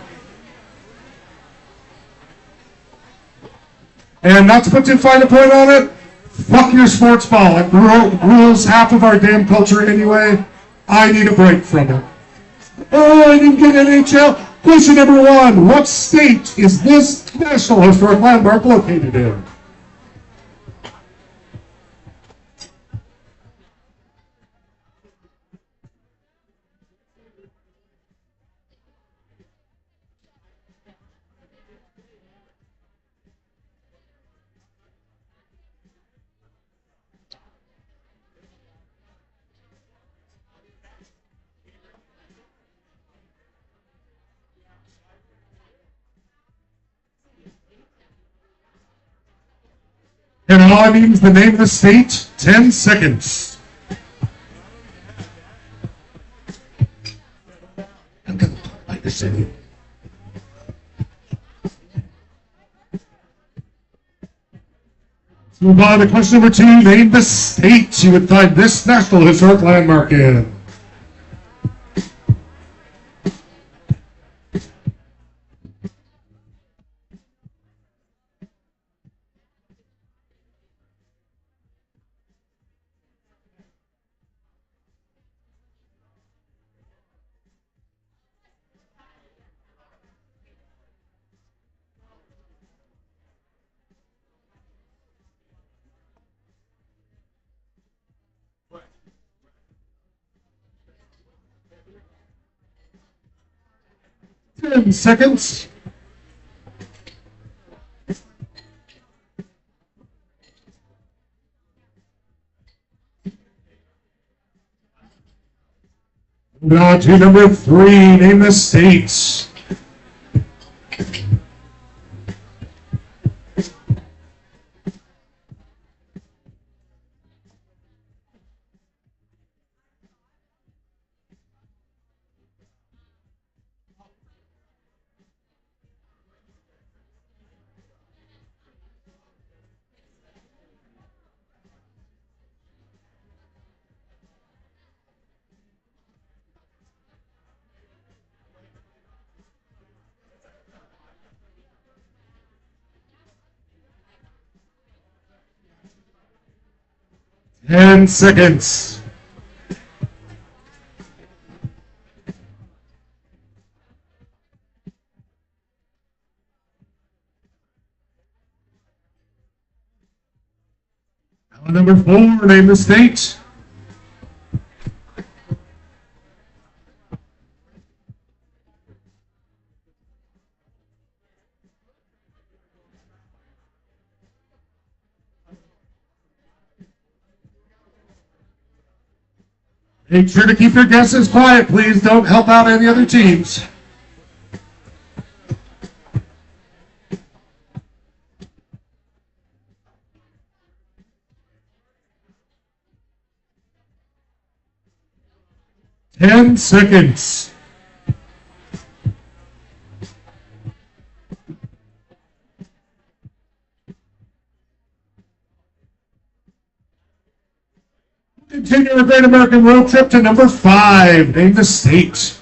S4: And not to put too fine a point on it, fuck your sports ball. It rules half of our damn culture anyway. I need a break from it. Oh, I didn't get NHL. Question number 1. What state is this National Historic Landmark located in? And all I need is the name of the state. 10 seconds. I'm going to talk like this in. Let's move on to question number 2. Name the state you would find this National Historic Landmark in. Ten seconds. Moving on to number 3. Name the states. 10 seconds. Number 4, name the state. Make sure to keep your guesses quiet, please. Don't help out any other teams. Ten seconds. Continue our Great American Road Trip to number 5. Name the state.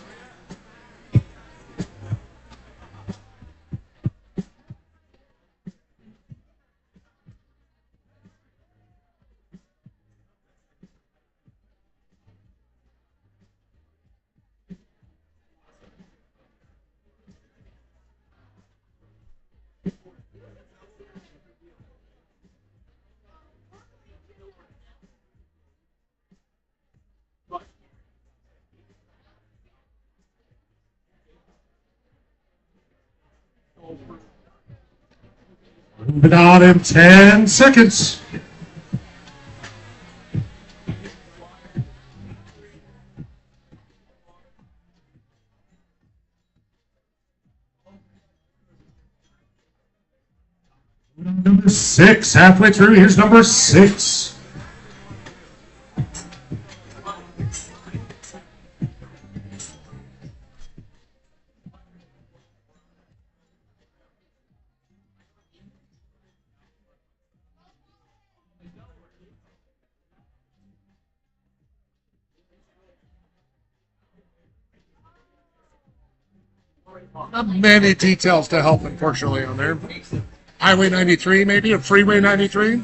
S4: Moving on in 10 seconds. Number 6, halfway through, here's number 6.
S1: Not many details to help, unfortunately, on there. Highway 93, maybe, or Freeway 93?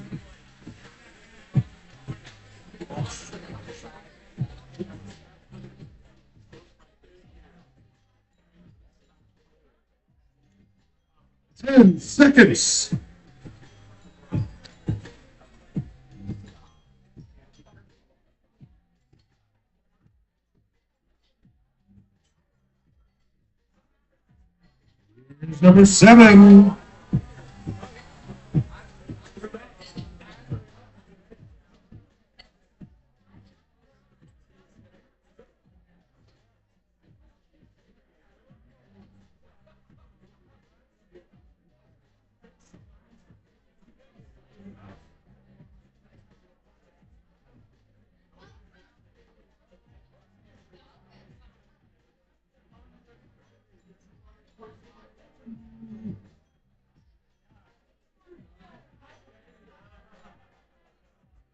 S1: Ten seconds. Here's number 7.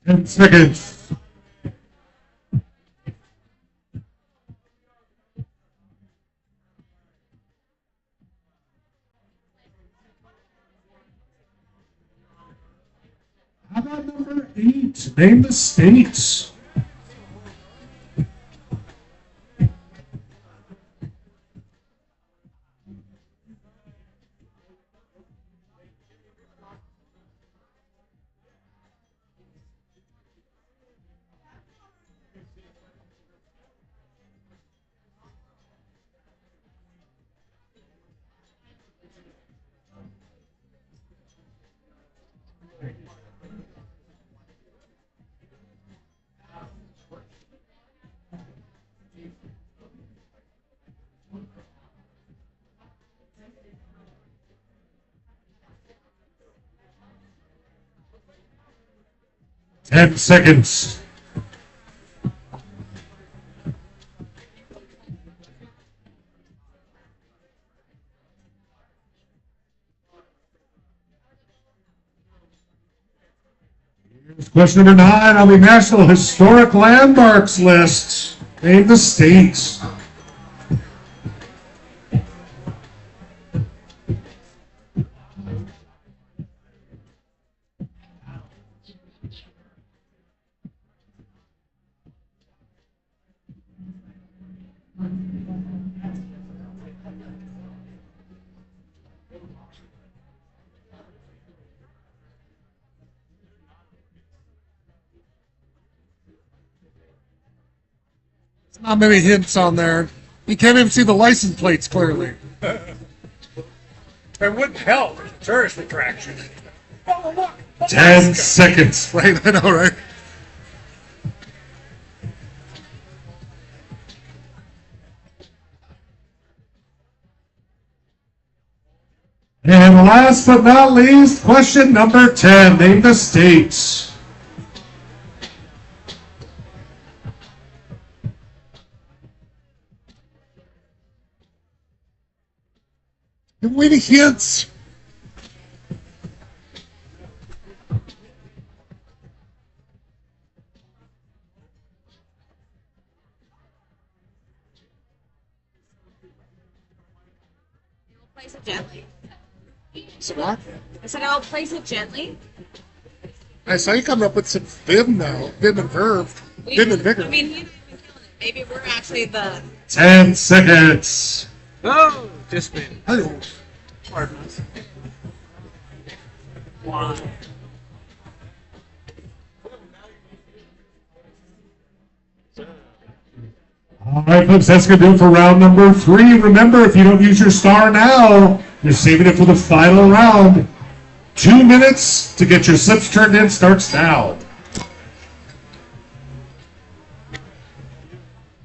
S1: Ten seconds. How about number 8? Name the states. Ten seconds. Here's question number 9 on the National Historic Landmarks list. Name the states. Not many hints on there. You can't even see the license plates clearly.
S7: It wouldn't help. It's a tourist attraction. Oh, look.
S4: 10 seconds.
S1: Right, I know, right?
S4: And last but not least, question number 10. Name the state.
S1: Give me the hints.
S8: Place it gently.
S1: So what?
S8: I said I'll place it gently.
S1: I saw you coming up with some vim now. Vim and verb. Vim and vigor.
S8: I mean, he's been killing it. Maybe we're actually the.
S4: 10 seconds.
S2: Oh, just been.
S1: Oh,
S2: Pardon us.
S4: All right, folks, that's going to do it for round number 3. Remember, if you don't use your star now, you're saving it for the final round. 2 minutes to get your slips turned in starts now.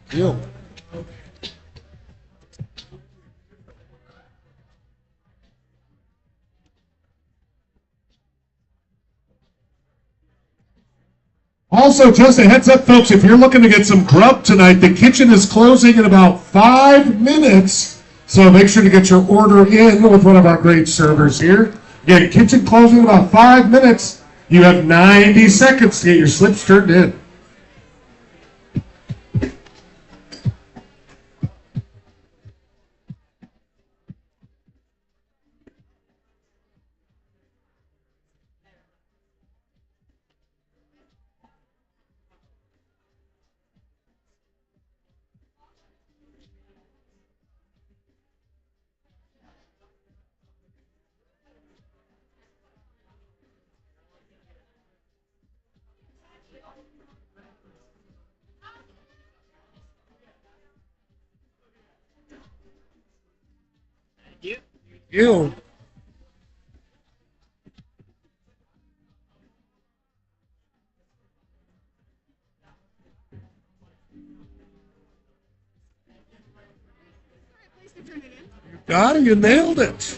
S1: deal.
S4: Also, just a heads up, folks, if you're looking to get some grub tonight, the kitchen is closing in about 5 minutes. So make sure to get your order in with one of our great servers here. Again, kitchen closing in about 5 minutes. You have 90 seconds to get your slips turned in.
S1: You. Got it. You nailed it.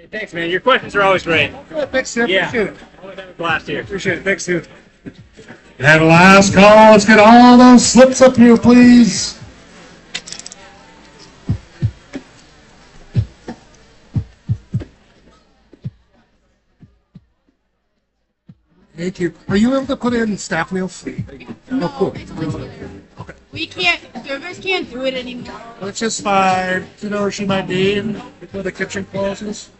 S5: Hey, thanks, man. Your questions are always great.
S1: Thanks, Tim.
S5: Yeah.
S1: Appreciate it.
S5: Always have a blast here.
S1: Appreciate it. Thanks, dude.
S4: And last call, let's get all those slips up here, please.
S1: Thank you. Are you able to put in staff meals?
S3: No,
S1: cool.
S3: it's we can't, servers can't do it anymore.
S1: Which is fine. You know where she might be before the kitchen closes.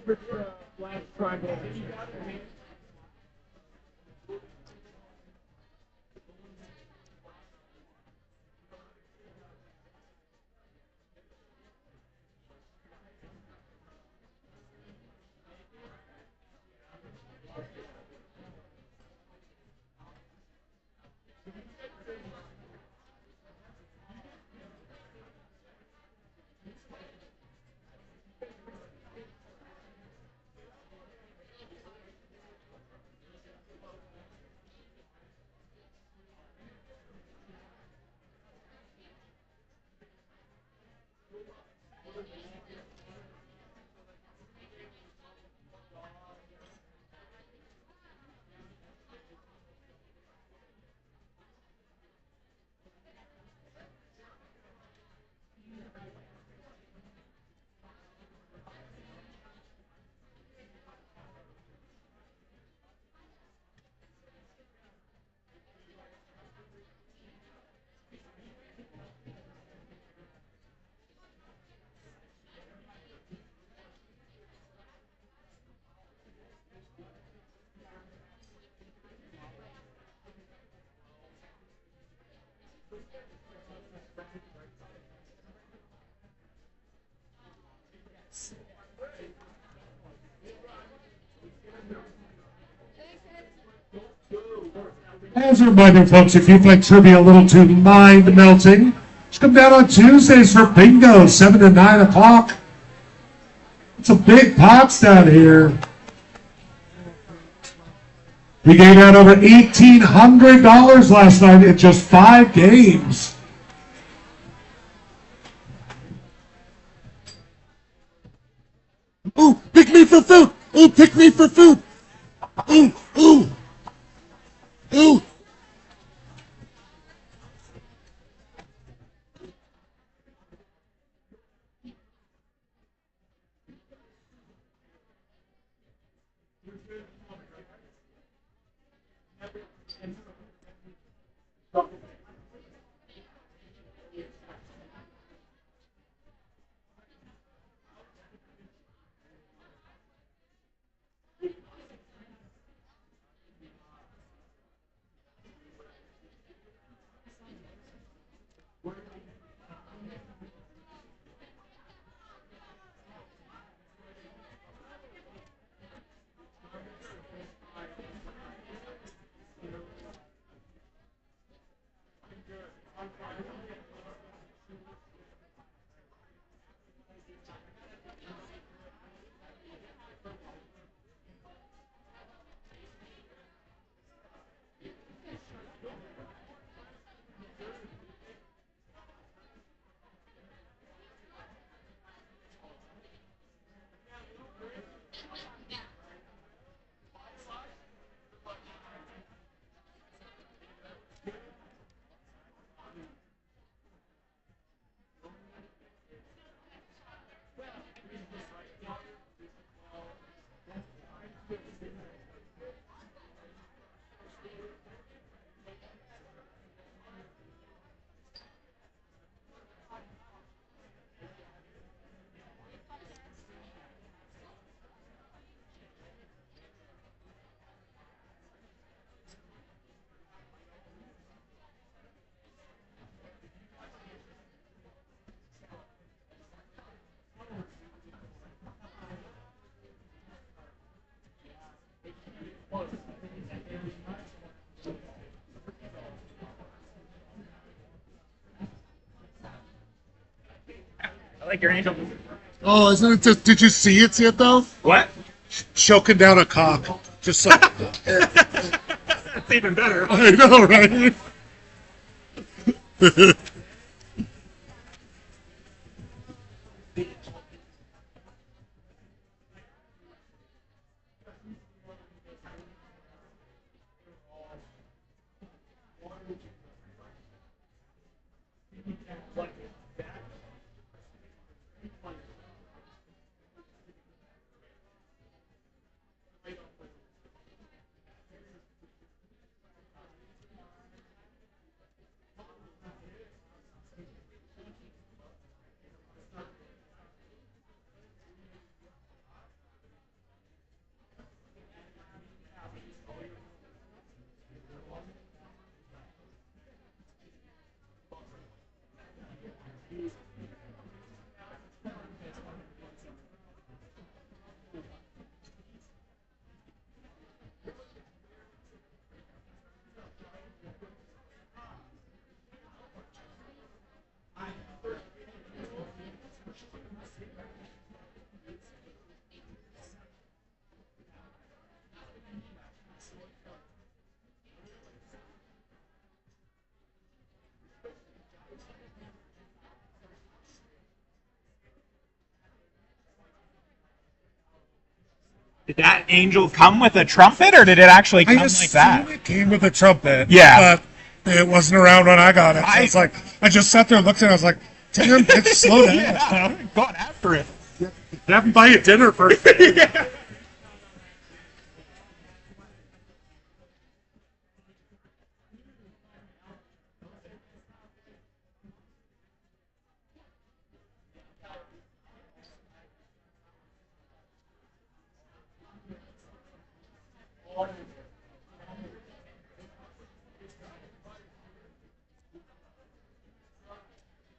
S5: Last Friday.
S4: As a reminder, folks, if you find trivia a little too mind melting, just come down on Tuesdays for bingo, 7 to 9 o'clock. It's a big pots down here. We gave out over $1,800 last night in just 5 games.
S1: Ooh, pick me for food. Ooh, pick me for food. Ooh, ooh, ooh.
S5: I like your angel.
S1: Oh, isn't it just, did you see it yet though?
S5: What?
S1: Choking down a cock. Just like,
S5: That's even better.
S1: I know, right?
S9: Did that angel come with a trumpet, or did it actually come like that?
S1: It came with a trumpet.
S9: Yeah.
S1: But it wasn't around when I got it. So it's like, I just sat there and looked at it. I was like, damn, bitch, slow down.
S9: Yeah, got after it.
S1: Have him buy you dinner first.
S9: Yeah.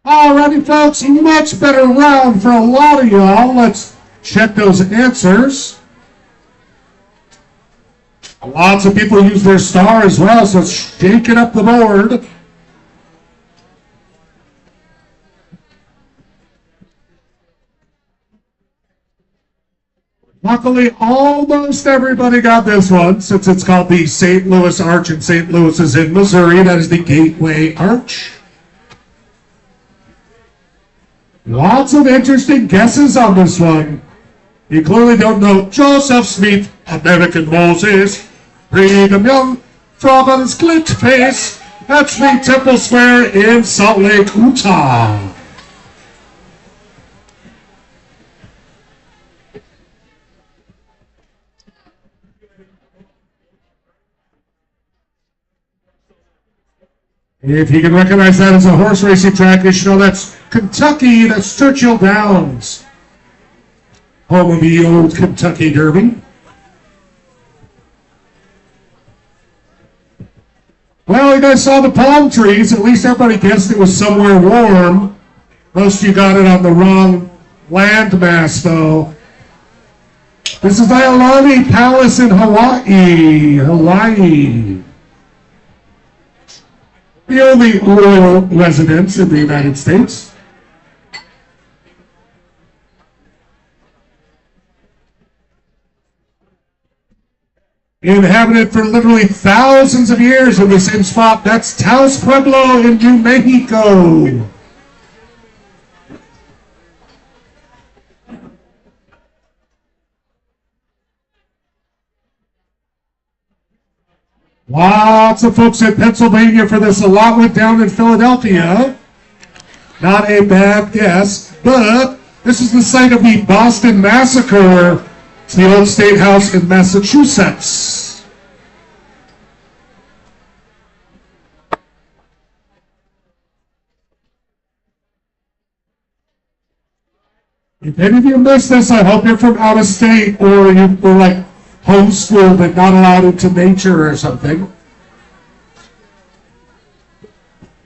S4: Alrighty, folks, much better round for a lot of y'all. Let's check those answers. Lots of people use their star as well, so shake it up the board. Luckily, almost everybody got this one, since it's called the St. Louis Arch, and St. Louis is in Missouri. That is the Gateway Arch. Lots of interesting guesses on this one. You clearly don't know Joseph Smith, American Moses, Brigham Young, frog on his clipped face. That's the Temple Square in Salt Lake, Utah. If you can recognize that as a horse racing track, you should know that's Kentucky, that's Churchill Downs, home of the old Kentucky Derby. Well, you guys saw the palm trees. At least everybody guessed it was somewhere warm. Most of you got it on the wrong landmass, though. This is the Aulani Palace in Hawaii. The only royal residence in the United States. Inhabited for literally thousands of years in the same spot. That's Taos Pueblo in New Mexico. Lots of folks in Pennsylvania for this. A lot went down in Philadelphia. Not a bad guess, but this is the site of the Boston Massacre. It's the old State House in Massachusetts. If any of you missed this, I hope you're from out of state or you were like homeschooled but not allowed into nature or something.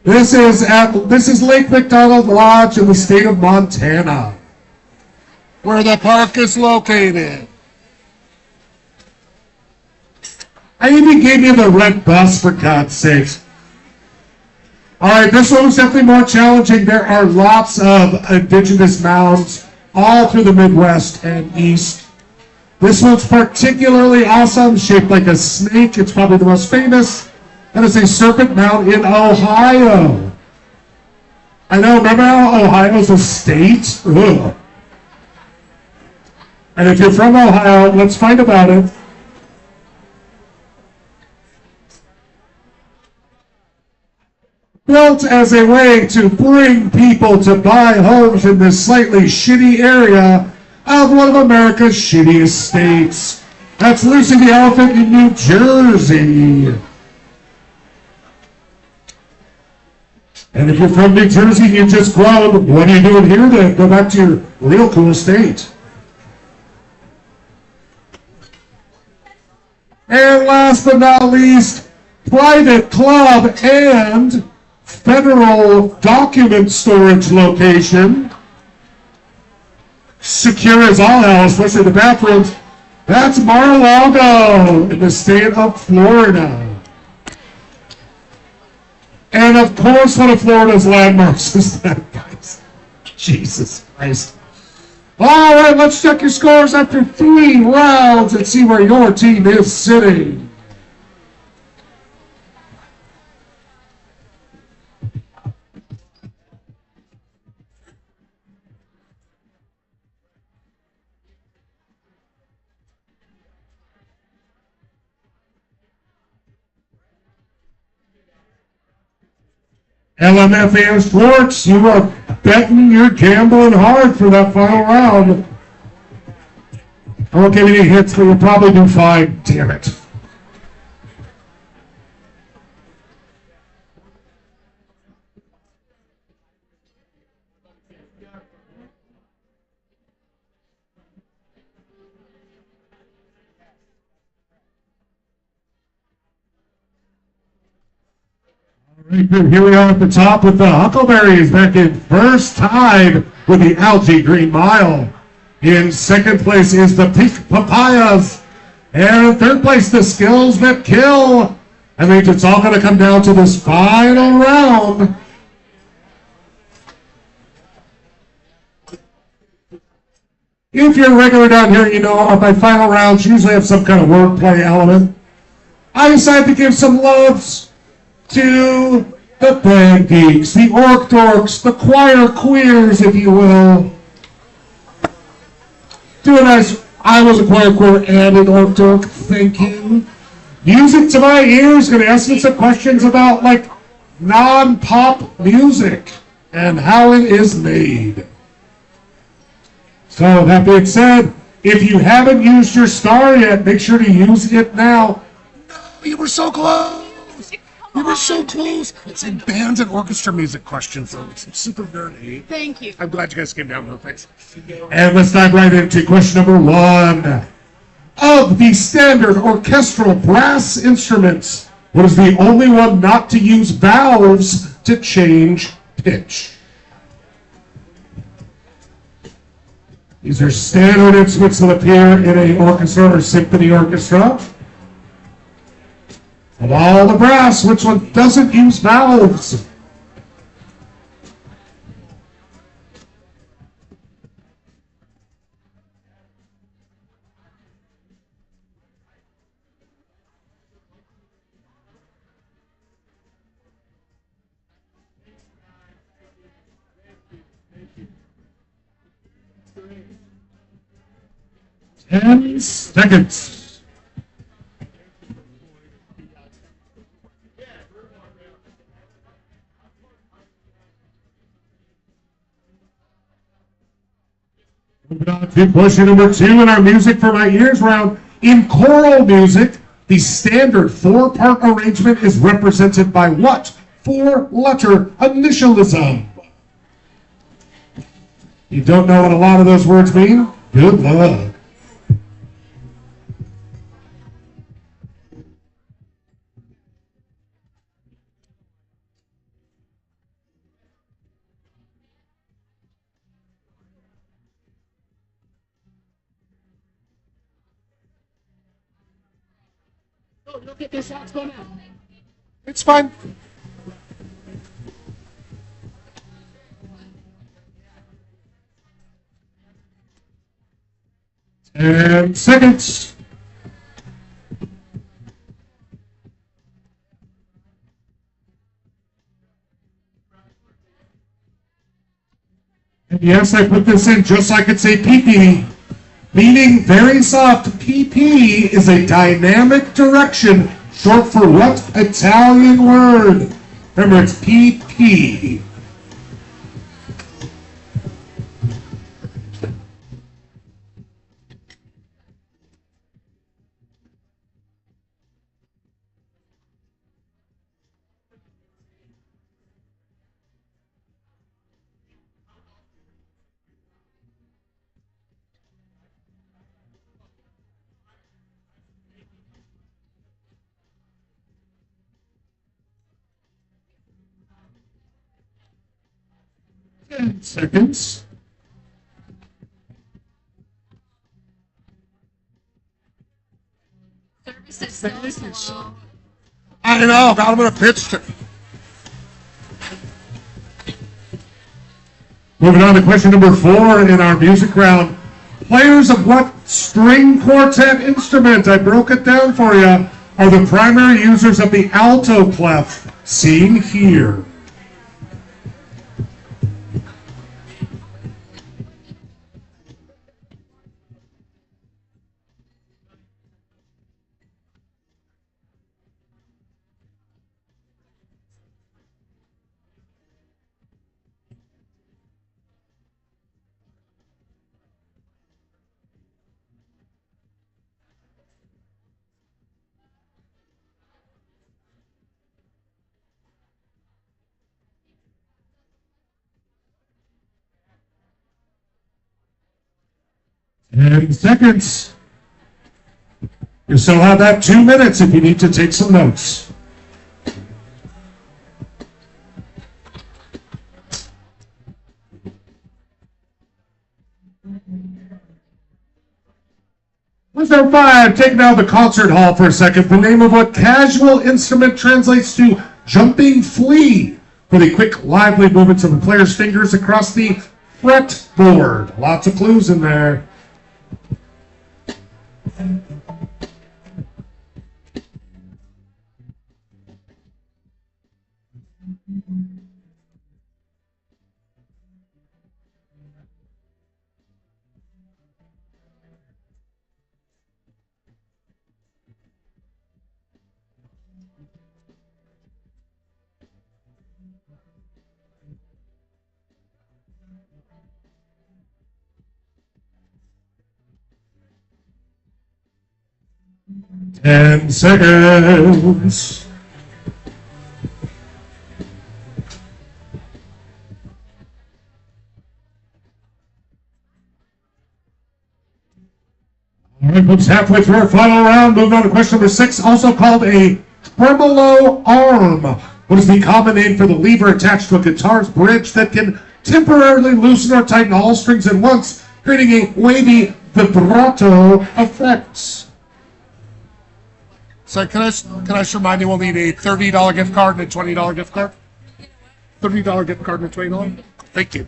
S4: This is Lake McDonald Lodge in the state of Montana,
S1: Where the park is located.
S4: I even gave you the red bus, for God's sakes. All right, this one was definitely more challenging. There are lots of indigenous mounds all through the Midwest and East. This one's particularly awesome, shaped like a snake. It's probably the most famous. That is a Serpent Mound in Ohio. I know, remember how Ohio's a state? Ugh. And if you're from Ohio, let's find about it. Built as a way to bring people to buy homes in this slightly shitty area of one of America's shittiest states. That's Lucy the Elephant in New Jersey. And if you're from New Jersey and you just grown, what are you doing here then? Go back to your real cool state. And last but not least, private club and federal document storage location. Secure as all hell, especially the bathrooms. That's Mar-a-Lago in the state of Florida. And of course, one of Florida's landmarks is that, guys. Jesus Christ. All right, let's check your scores after 3 rounds and see where your team is sitting. LMFAO Sports, you are betting, you're gambling hard for that final round. I won't give you any hits, but you'll probably do fine. Damn it. Here we are at the top with the Huckleberries back in first, tied with the Algae Green Mile. In second place is the Pink Papayas. And in third place, the Skills That Kill. I think it's all going to come down to this final round. If you're regular down here, you know my final rounds usually have some kind of wordplay element. I decided to give some loves to the Band Geeks, the Orc Dorks, the Choir Queers, if you will. Doing as I was a Choir Queer and an Orc Dork, thank you. Music to my ears, going to ask me some questions about, like, non-pop music and how it is made. So, that being said, if you haven't used your star yet, make sure to use it now. No, you were so close. You were so close. It's in bands and orchestra music questions, so it's super nerdy.
S3: Thank you.
S4: I'm glad you guys came down with thanks. And let's dive right into question number 1. Of the standard orchestral brass instruments, what is the only one not to use valves to change pitch? These are standard instruments that appear in an orchestra or symphony orchestra. Of all the brass, which one doesn't use valves? Ten seconds. Moving on to question number 2 in our Music for My Ears round. In choral music, the standard 4-part arrangement is represented by what 4-letter initialism? You don't know what a lot of those words mean? Good luck.
S3: Oh, look at this. How it's going on.
S4: It's fine. And seconds. And yes, I put this in just so I could say PP. Meaning very soft, PP is a dynamic direction, short for what Italian word? Remember, it's PP. 10 seconds.
S8: Service is so slow.
S1: I know, got him in a pitch to.
S4: Moving on to question number 4 in our music round. Players of what string quartet instrument, I broke it down for you, are the primary users of the alto clef, seen here? And seconds. You still have that 2 minutes if you need to take some notes. Question 5, taking out the concert hall for a second. The name of what casual instrument translates to jumping flea for the quick, lively movements of the player's fingers across the fretboard. Lots of clues in there. Ten seconds. All right, folks, halfway through our final round. Moving on to question number 6, also called a tremolo arm. What is the common name for the lever attached to a guitar's bridge that can temporarily loosen or tighten all strings at once, creating a wavy vibrato effect?
S1: So can I just remind you, we'll need a $30 gift card and a $20 gift card? $30 gift card and a $20? Thank you.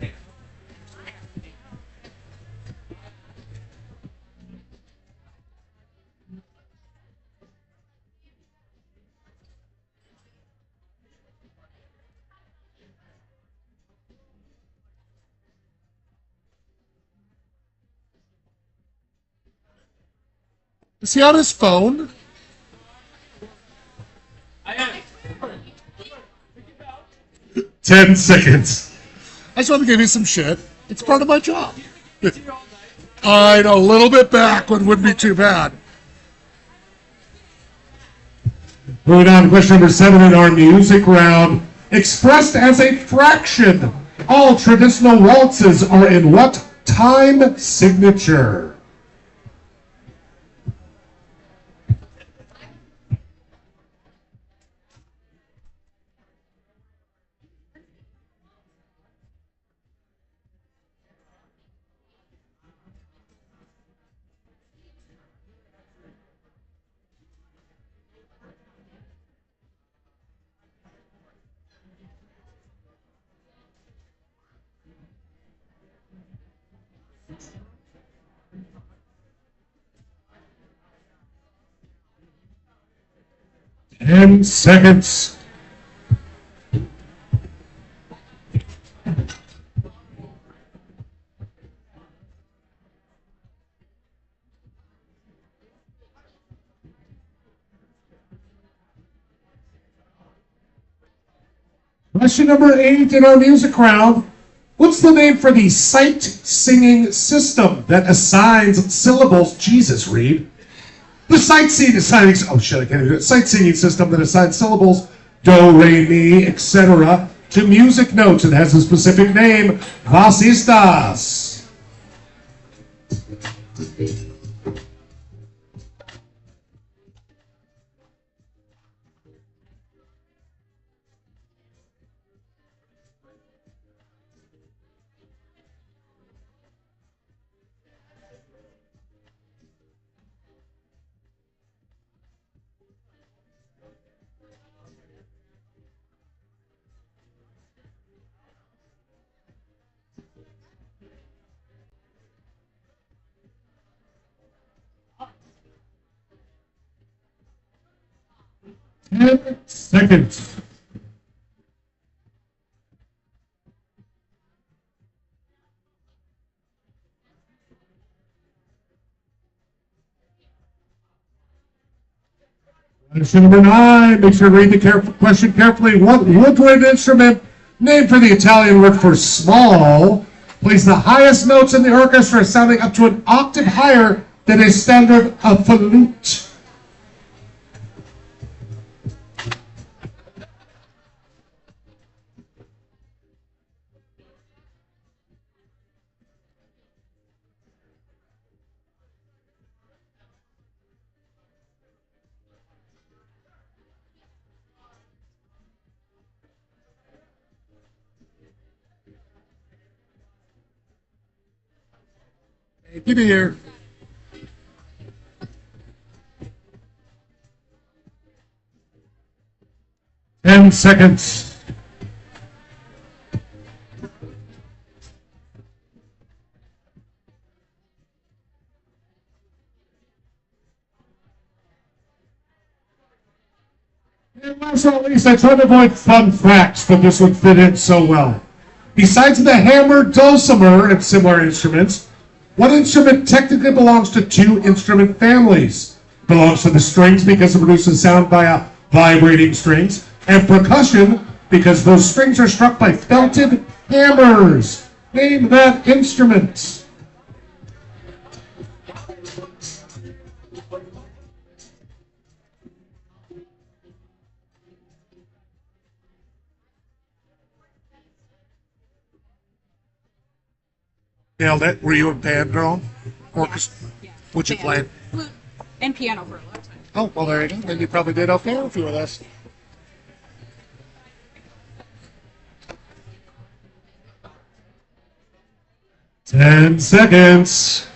S1: Is he on his phone?
S4: 10 seconds.
S1: I just want to give you some shit. It's part of my job. All right, a little bit back wouldn't be too bad.
S4: Moving on to question number 7 in our music round. Expressed as a fraction, all traditional waltzes are in what time signature? Ten seconds. Question number 8 in our music round. What's the name for the sight singing system that assigns syllables? Jesus, Reed. The sight singing system that assigns syllables, do, re, mi, etc., to music notes. It has a specific name. Was ist das? 10 seconds. Question number 9. Make sure to read the question carefully. What woodwind instrument, named for the Italian word for small, plays the highest notes in the orchestra, sounding up to an octave higher than a standard flute?
S1: Hey, give me here.
S4: Ten seconds. And last but not least, I tried to avoid fun facts, but this would fit in so well. Besides the hammer, dulcimer, and similar instruments, what instrument technically belongs to two instrument families? It belongs to the strings because it produces sound via vibrating strings, and percussion because those strings are struck by felted hammers. Name that instrument.
S1: Nailed it. Were you a band girl? Orchestra? What'd you play?
S8: Flute and piano for a long time.
S1: Oh, well, there you go. Then you probably did okay if you were this.
S4: 10 seconds.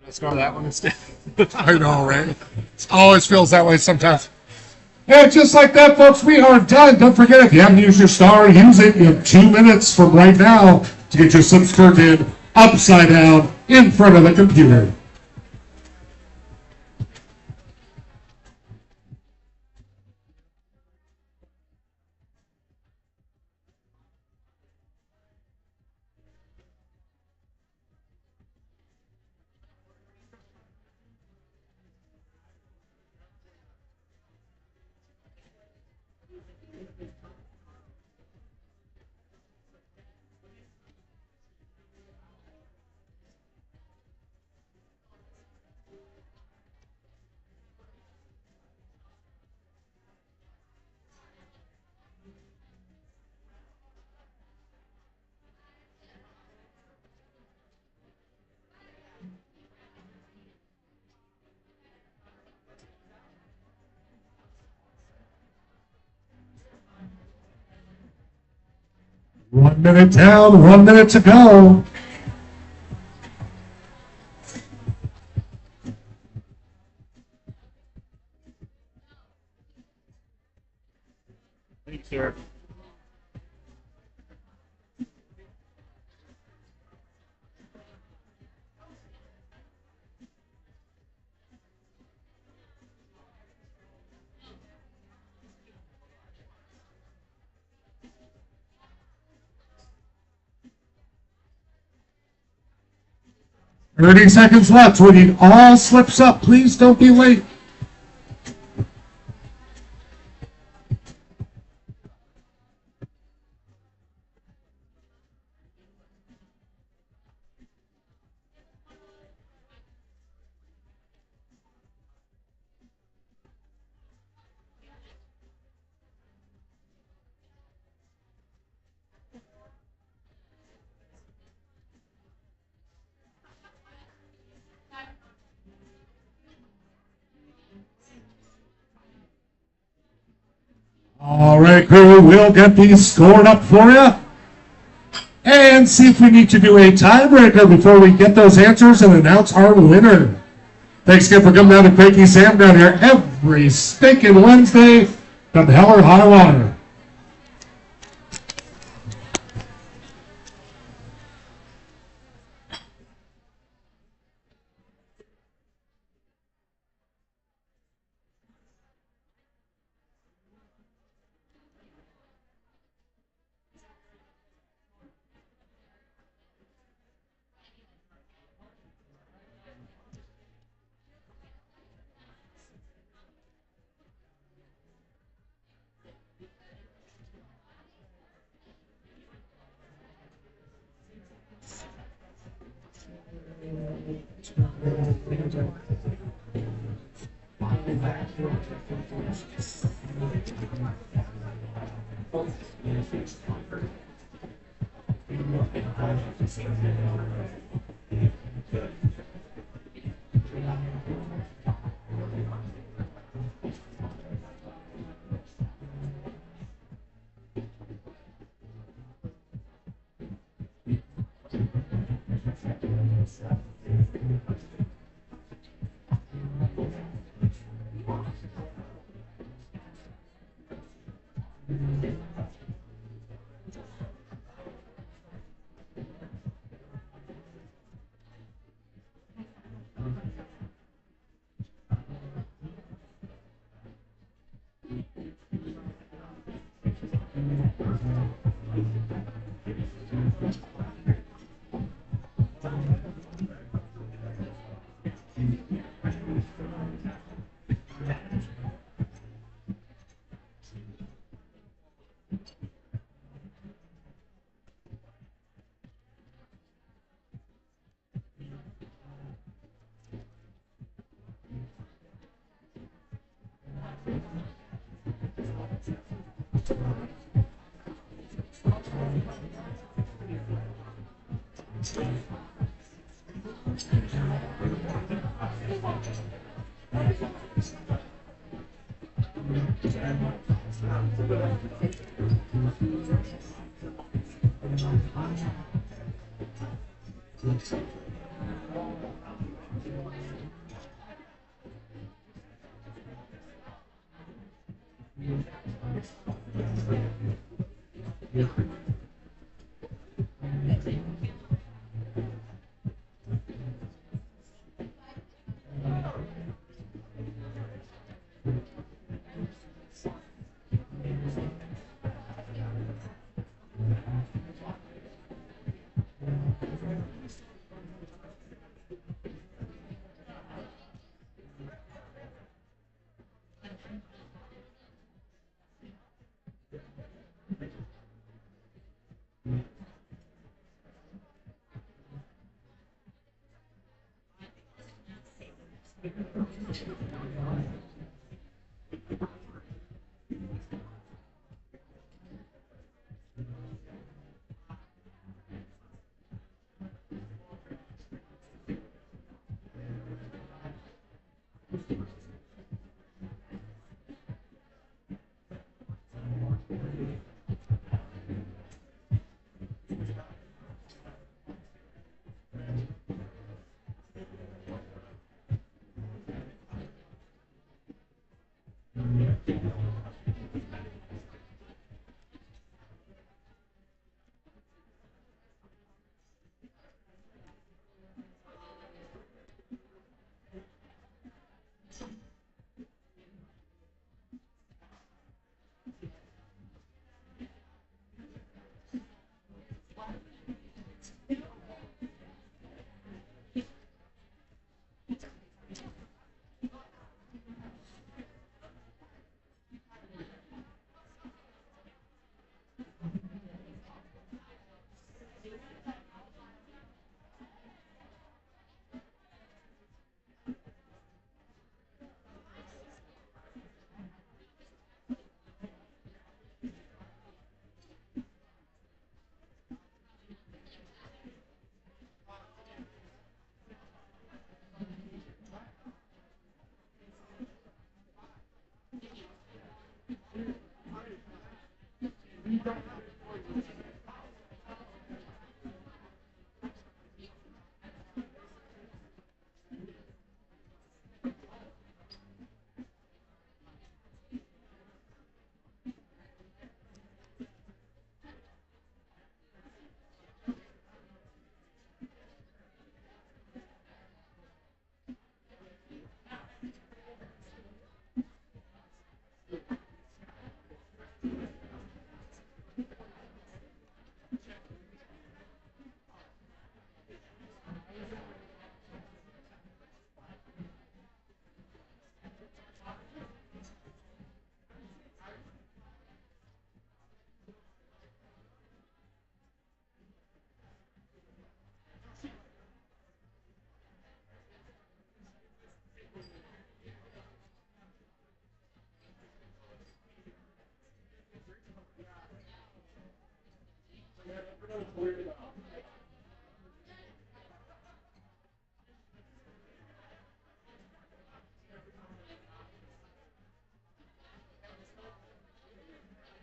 S6: Let's go to that one instead.
S1: I know, right? It always feels that way sometimes.
S4: And just like that, folks, we are done. Don't forget, if you haven't used your star, use it. You have 2 minutes from right now to get your slips turned in upside down in front of the computer. One minute down, 1 minute to go.
S6: Thanks, sir.
S4: Thirty seconds left. We need all slips up. Please don't be late. All right, crew, we'll get these scored up for you. And see if we need to do a tiebreaker before we get those answers and announce our winner. Thanks again for coming down to Cranky Sam down here every stinking Wednesday from hell or high water.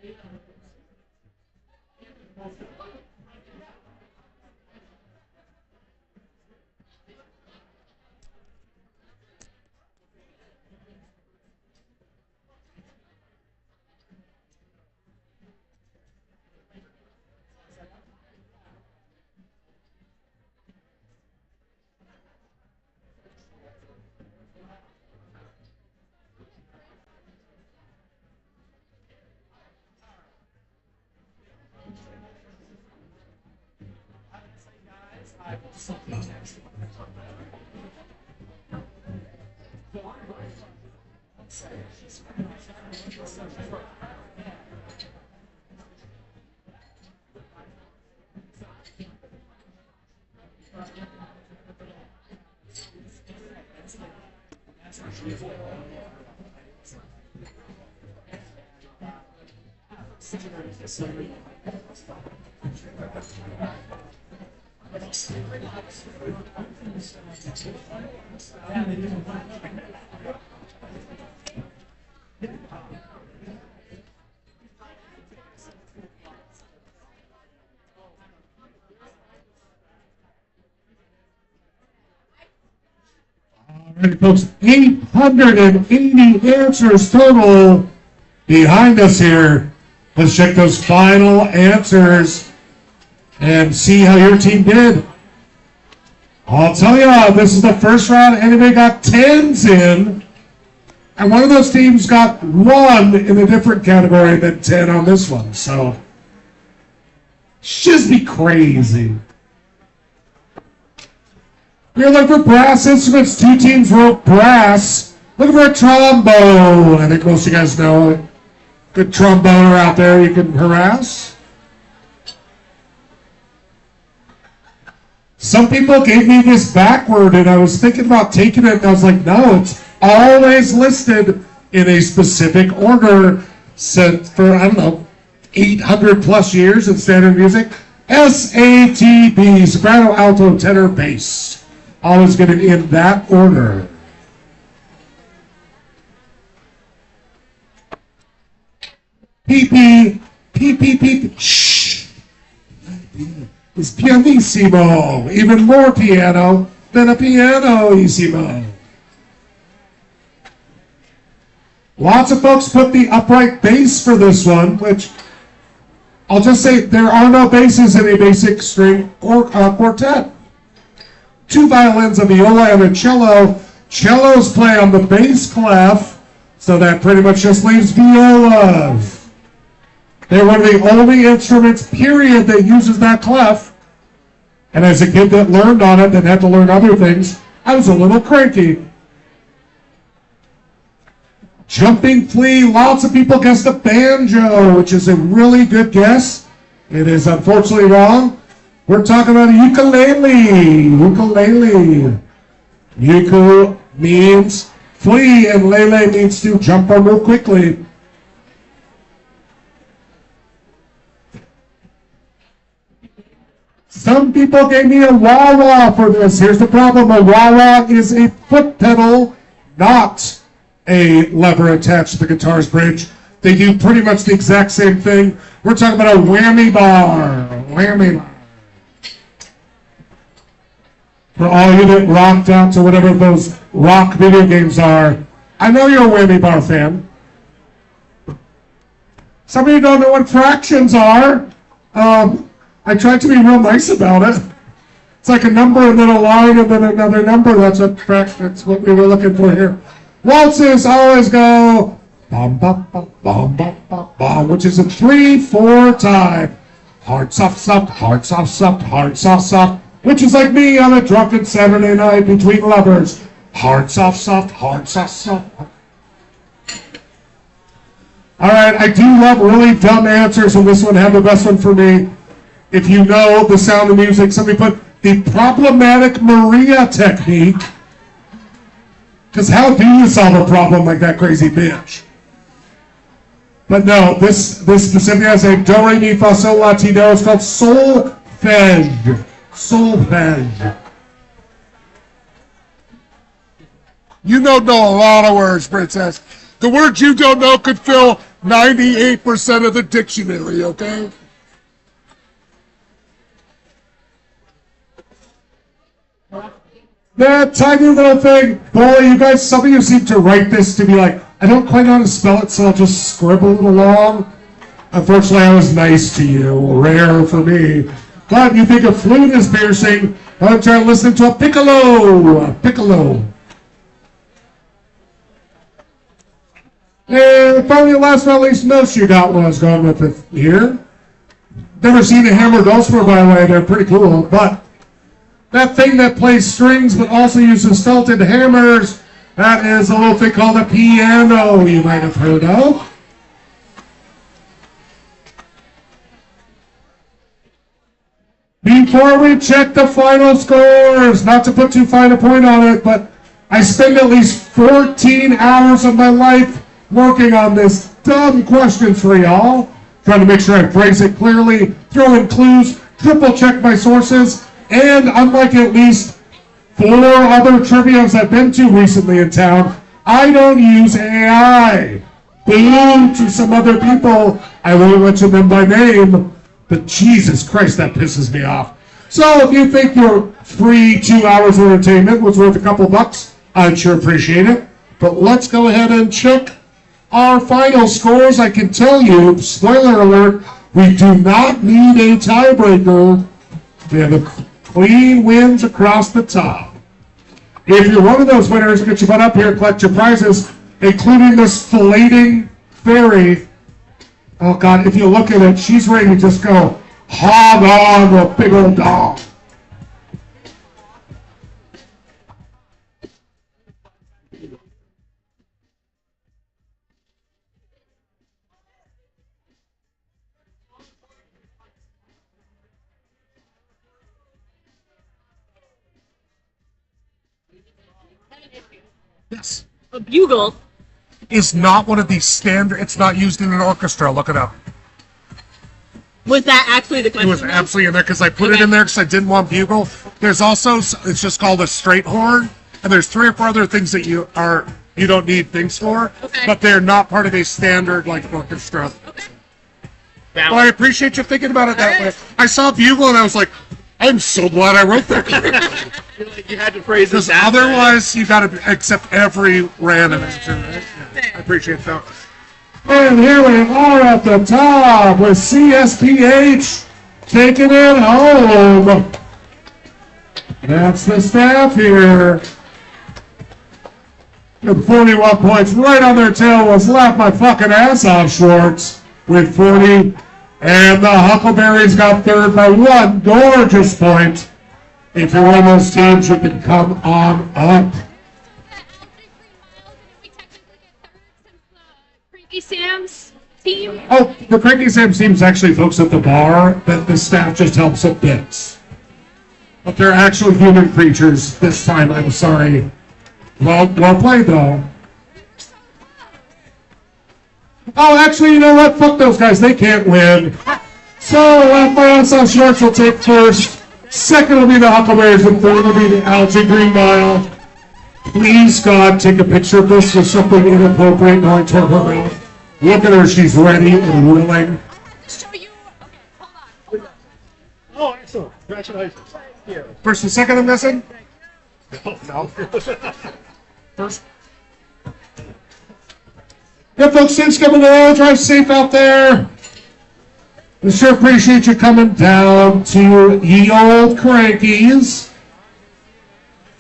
S4: All right, folks, 880 answers total behind us here. Let's check those final answers and see how your team did. I'll tell you, this is the first round. Anybody got 10s in, and one of those teams got 1 in a different category than 10 on this one. So, just be crazy. We're looking for brass instruments. 2 teams wrote brass. Looking for a trombone. I think most of you guys know it. Good tromboner out there you can harass. Some people gave me this backward, and I was thinking about taking it, and I was like, no, it's always listed in a specific order set for, I don't know, 800 plus years in standard music. SATB, soprano, alto, tenor, bass. Always get it in that order. P, shh. It's pianissimo, even more piano than a pianissimo. Lots of folks put the upright bass for this one, which I'll just say there are no basses in a basic string or quartet. 2 violins, a viola, and a cello. Cellos play on the bass clef, so that pretty much just leaves violas. They're one of the only instruments, period, that uses that clef. And as a kid that learned on it and had to learn other things, I was a little cranky. Jumping flea, lots of people guessed the banjo, which is a really good guess. It is unfortunately wrong. We're talking about a ukulele. Ukulele. Uku means flee, and lele means to jump or move quickly. Some people gave me a wah-wah for this. Here's the problem. A wah-wah is a foot pedal, not a lever attached to the guitar's bridge. They do pretty much the exact same thing. We're talking about a whammy bar. Whammy bar. For all you that rocked out to whatever those rock video games are, I know you're a whammy bar fan. Some of you don't know what fractions are. I tried to be real nice about it. It's like a number and then a line and then another number. That's what we were looking for here. Waltzes always go bum bum bum bum bum bum bum, which is a 3/4 time. Hard soft soft, hard soft soft, hard soft soft, which is like me on a drunken Saturday night between lovers. Hard soft soft, hard soft soft. All right, I do love really dumb answers, and this one had the best one for me. If you know The Sound of Music, somebody put the problematic Maria technique. Because how do you solve a problem like that crazy bitch? But no, this specifically has a do, re, mi, fa, sol, la, ti, do. It's called solfege. Solfege.
S1: You don't know a lot of words, Princess. The words you don't know could fill 98% of the dictionary, okay?
S4: That tiny little thing, boy, you guys, some of you seem to write this to be like, I don't quite know how to spell it, so I'll just scribble it along. Unfortunately, I was nice to you, rare for me. But you think a flute is piercing, I'm trying to listen to a piccolo. Piccolo. And finally, last but not least, most you got what I was going with it here. Never seen a hammer dulcimer, by the way, they're pretty cool, but that thing that plays strings but also uses felted hammers, that is a little thing called a piano you might have heard of. Before we check the final scores, not to put too fine a point on it, but I spend at least 14 hours of my life working on this dumb questions for y'all, trying to make sure I phrase it clearly, throw in clues, triple check my sources, and unlike at least 4 other trivias I've been to recently in town, I don't use AI. Boo to some other people. I won't mention them by name, but Jesus Christ, that pisses me off. So if you think your free 2 hours of entertainment was worth a couple bucks, I'd sure appreciate it. But let's go ahead and check our final scores. I can tell you, spoiler alert, we do not need a tiebreaker. We have a clean wins across the top. If you're one of those winners, get your butt up here, collect your prizes, including this filleting fairy. Oh God, if you look at it, she's ready to just go hog on a big old dog.
S1: Yes.
S5: A bugle.
S1: Is not one of these standard, it's not used in an orchestra. Look it up.
S5: Was that actually the
S1: It
S5: question?
S1: was absolutely in there because I put it in there because I didn't want bugle. There's also, it's just called a straight horn, and there's 3 or 4 other things that you don't need things for,
S5: Okay.
S1: but they're not part of a standard like orchestra.
S5: Okay.
S1: Well, I appreciate you thinking about it that way. I saw bugle and I was like, I'm so glad I wrote that.
S6: You had to phrase it
S1: Because
S6: that way.
S1: otherwise, you got to accept every random answer. Right? Yeah, I appreciate that.
S4: And here we are at the top with CSPH taking it home. That's the staff here. And 41 points right on their tail was Laugh My Fucking Ass Off Schwartz with 40. And the Huckleberries got third by 1 gorgeous point. If you're one of those teams, you can come on up.
S8: Sam's team.
S4: Oh, the Cranky Sam team's actually folks at the bar that the staff just helps at bits. But they're actual human creatures this time, I'm sorry. Well played though. Oh, actually, you know what? Fuck those guys, they can't win. So, Laugh Shorts will take first. Second will be the Huckleberries, and third will be the Algae Green Mile. Please, God, take a picture of this with something inappropriate going toward her mouth. Look at her, she's ready and willing.
S8: Show you. Okay, hold on.
S7: Oh, excellent. Congratulations.
S1: First and second, I'm guessing?
S7: No.
S1: First.
S4: Yeah, folks, thanks for coming on. Drive safe out there. We sure appreciate you coming down to ye old Crankies.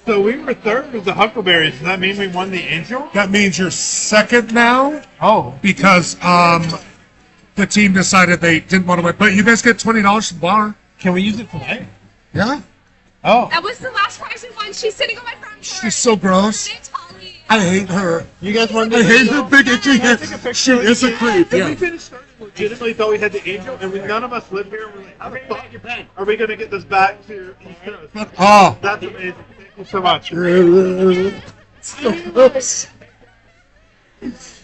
S9: So we were third with the Huckleberries. Does that mean we won the Angel?
S1: That means you're second now
S9: Oh.
S1: because the team decided they didn't want to win. But you guys get $20 to the bar.
S9: Can we use it tonight?
S1: Yeah?
S9: Oh.
S8: That was the last prize we won. She's sitting on my front porch.
S1: She's so gross.
S8: It's Holly.
S1: I hate her.
S9: You guys won the
S1: I hate
S9: Angel?
S1: her big itchy
S9: Can I
S1: head.
S9: take a picture
S1: She
S9: of
S1: is a
S9: you?
S1: creep.
S6: When
S1: Yeah.
S6: we finished starting, legitimately thought we had the Angel, and none of us live here. We're like, how the fuck are we going to get this back to East Coast?
S1: Oh.
S6: That's amazing. Thank you so much.
S1: Oops.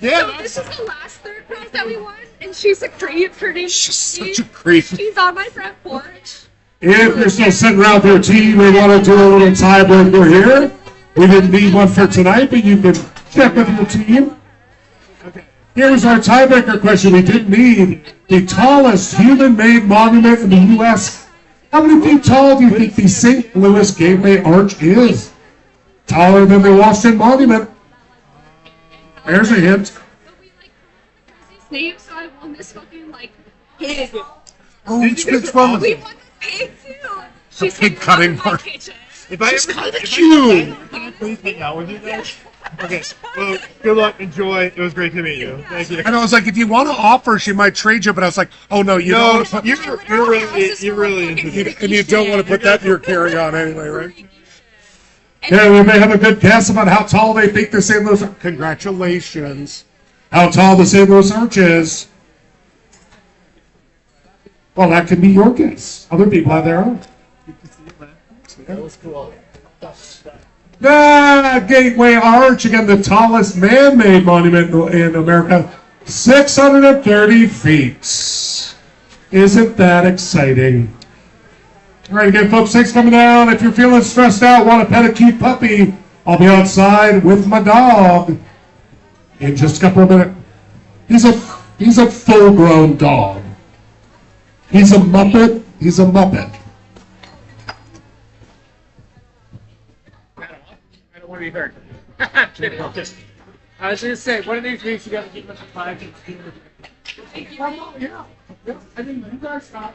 S6: Yeah,
S8: So this is the last third prize that we won, and she's a creep. Her name's
S1: She's
S8: Sophie.
S1: such a creep.
S8: She's on my front porch.
S4: If you're still sitting around with your team and want to do a little tiebreaker here, we didn't need one for tonight, but you can check with your team. Here's our tiebreaker question. We did need the tallest human-made monument in the U.S. How many feet tall do you think the St. Louis Gateway Arch is? Taller than the Washington Monument. There's a hint.
S8: But we like Chrissy's name, so I won this fucking like
S2: Pig.
S1: Oh, which one was
S8: we
S1: it?
S8: won the pig too.
S1: The pig cutting part.
S6: If I
S1: She's
S6: ever,
S1: kind of
S6: if
S1: cute.
S6: can I please hang out with you guys? Okay. Well, good luck. Enjoy. It was great to meet you. Thank you.
S1: And I was like, if you want to offer, she might trade you. But I was like, oh no, you don't
S6: No,
S1: want to put,
S6: you're really into this.
S1: and you don't want to put that in your carry-on anyway, right?
S4: Okay, we may have a good guess about how tall they think the St. Louis.
S1: Congratulations.
S4: How tall the St. Louis Arch is. Well, that could be your guess. Other people have their own.
S2: That was cool.
S4: The Gateway Arch, again, the tallest man-made monument in America, 630 feet. Isn't that exciting? All right, again, folks, thanks for coming down. If you're feeling stressed out, want to pet a cute puppy, I'll be outside with my dog in just a couple of minutes. He's a full-grown dog. He's a Muppet. He's a Muppet.
S5: I don't want to be hurt. I'm kidding. I'm just. I was going to say, one of these weeks you got to give us a 5 to 15.
S1: Yeah. I mean, you guys stop.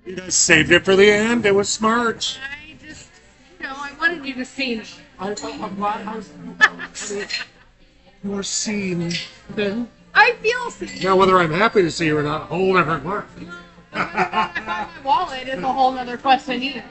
S1: You guys saved it for the end. It was smart.
S8: I just, I wanted you to see me.
S1: You were seen.
S8: I feel seen.
S1: Now, whether I'm happy to see you or not, a whole different question.
S8: I found my wallet is a whole nother question either.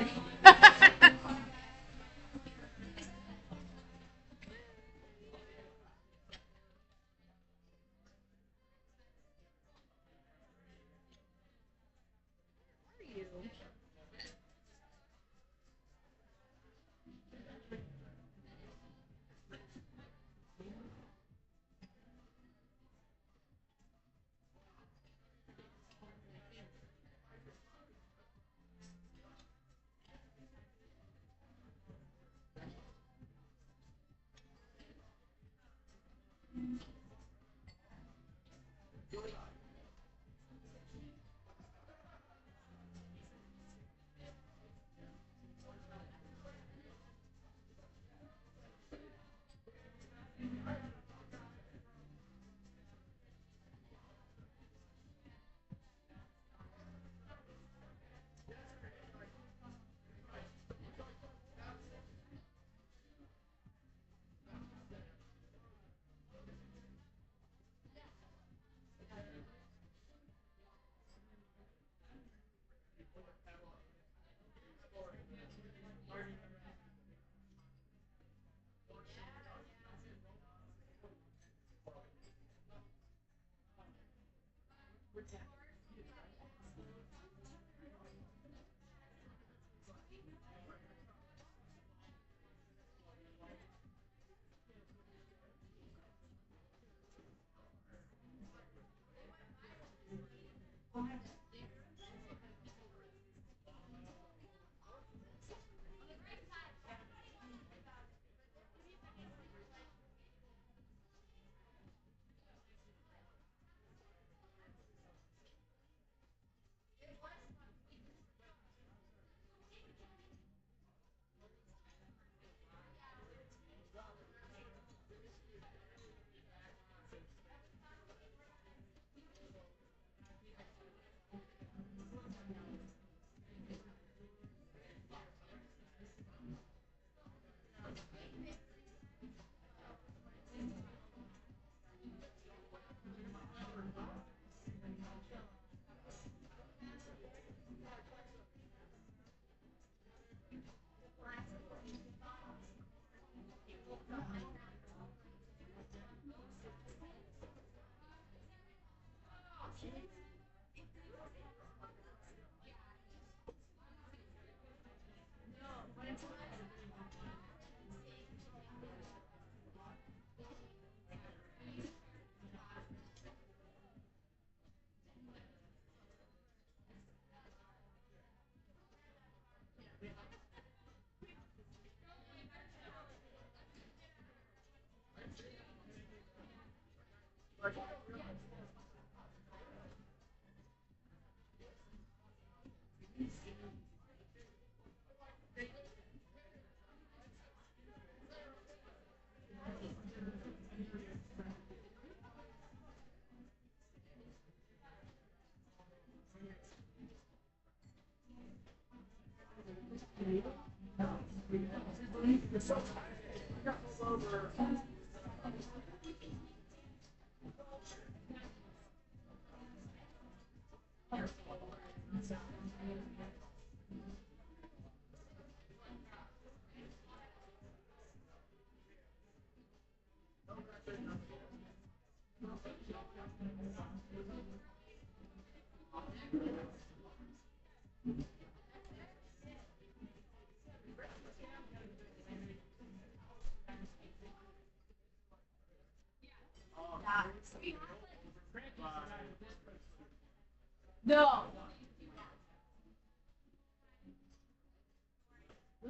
S3: No.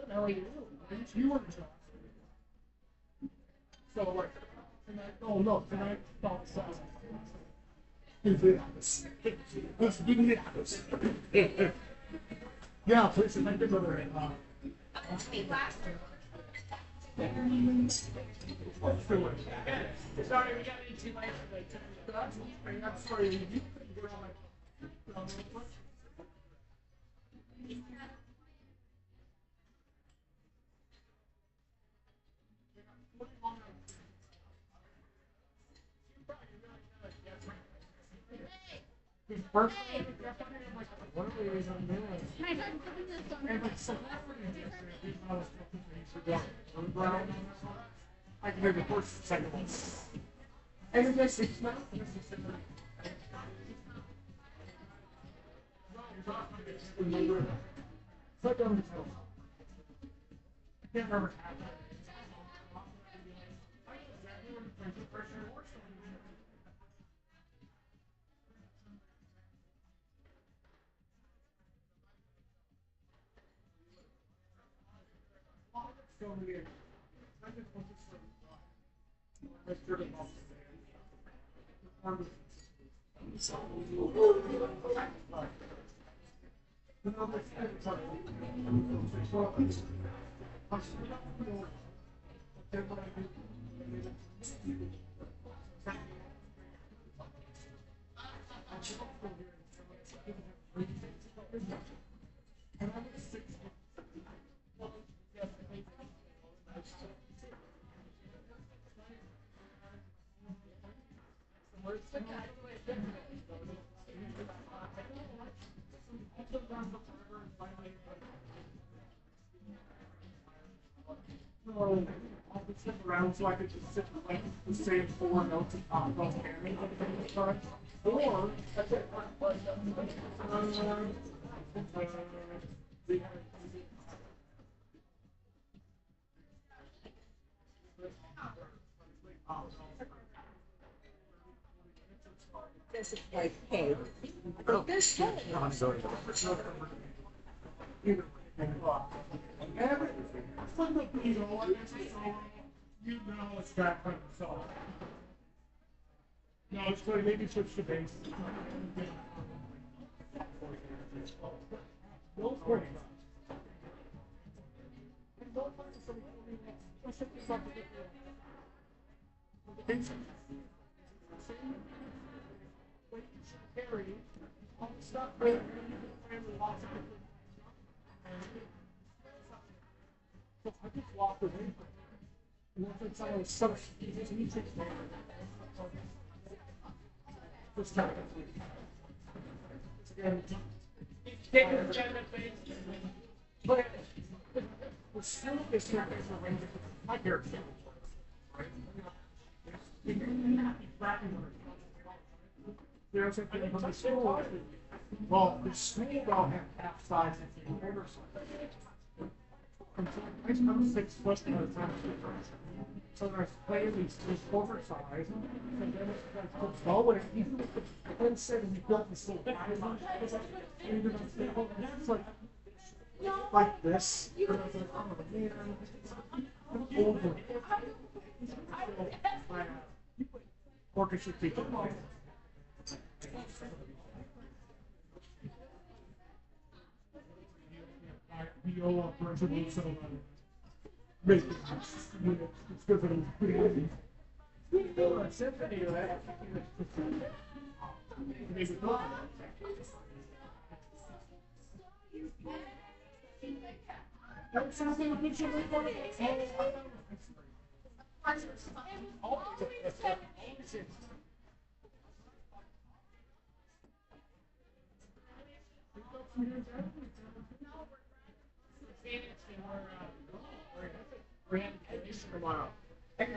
S3: No, you
S7: You were in charge. So like, oh no, tonight about size. Yeah, please, and I did go there. Sorry, we got into my I'm sorry, you couldn't go on like. First, what are we doing? And like celebrity I can hear the first second one. And it makes it smell. So don't tell. I can't remember how. I'll just sit around so I could just sit like the same 4 notes and talk about camming or I could
S10: This is like, hey, this thing.
S7: You know it's that kind of song. No, it's good. Maybe switch to bass. Don't worry Carry all the stuff lots of different. So I just walk away from it. And that's like someone just needs to just try to take the agenda phase. But the still is not as a range of my character. Right? there's a thing from the school. Well, the school don't have half size and quarter size. It's about 6 foot by the time it's different. So there's these oversized, and then it's going, and said we built this little it's like this. Over. Orchestra people. Viola, President, so maybe it's good for them. Symphony, right? Maybe not. That sounds like a picture of tomorrow. And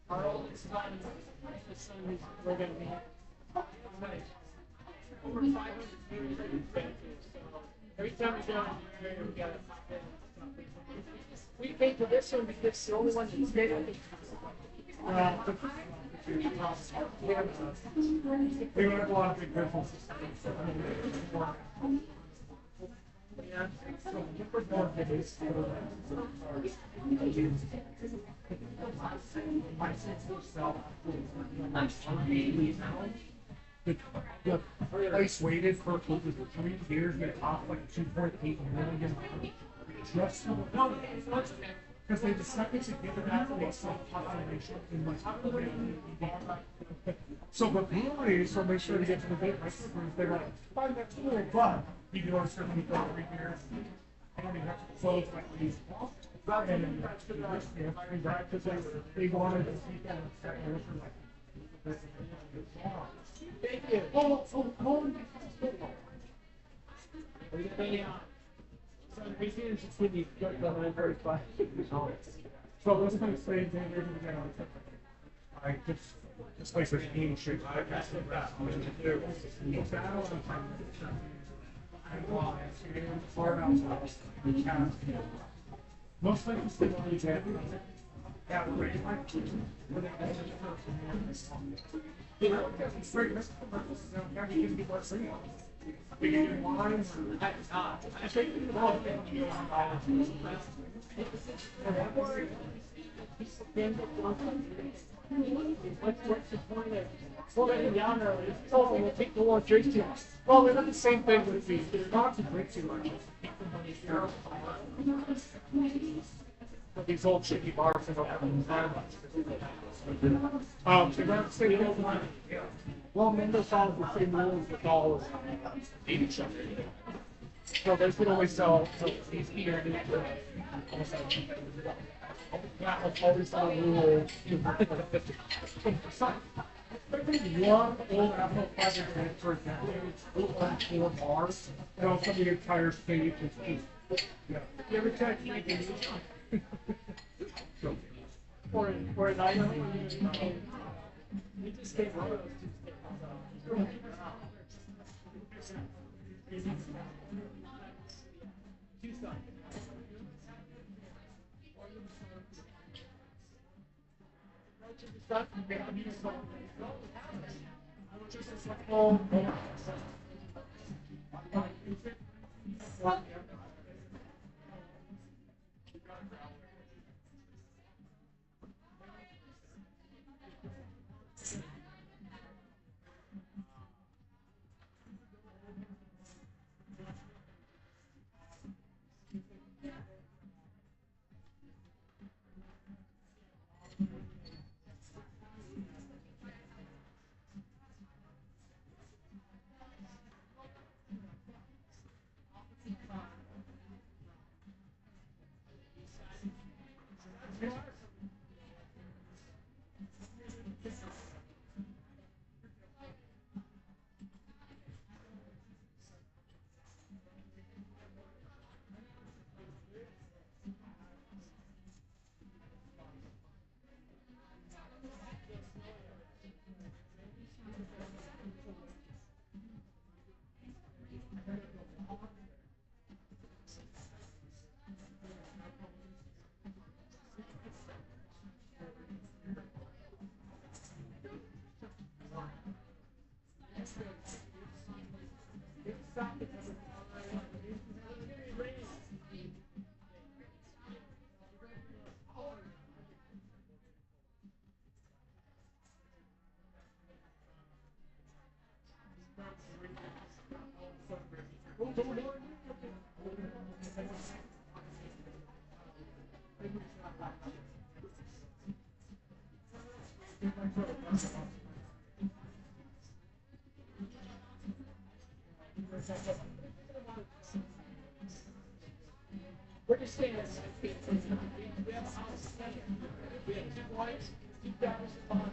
S7: our oldest son, the son is we're going to be over 500 years every time we go in the area, we got to we paid for this one because it's the only one that's stayed with us. We don't have a lot of big businesses. Yeah, so different mortgages. My sister self. The place waited for 3 years. They cost like 2.8 million. Just because they decided to give it out to the population in like so the breweries will make sure to get to the big restaurants. They're like, find that cool, but you can only serve them for 3 years. And you have to close like these. And because they wanted to see that like thank you. So we see it's when you get the very fun. So let's kind of say I just place a ancient. Most places they don't use it. Yeah, we're ready. You know, it's straight. This can be more free. We can do wines. I think we all think you what's the point of slowing down there? It's all going to take the long drink too much. Well, they're not the same thing with these. They're not to drink too much. But these old shitty bars that don't have any time. So that's the same one. Well, Mendes follows the same rules with all each other. So they could always sell these beer and that was always the rule. One old Apple Fiber drink, for example, it's 4 bars, and also the entire stage is just, yeah. You ever check or an item, you just take one of those two.
S5: We're just saying this. We have a house. We have 2 wives, 2 daughters, and mom.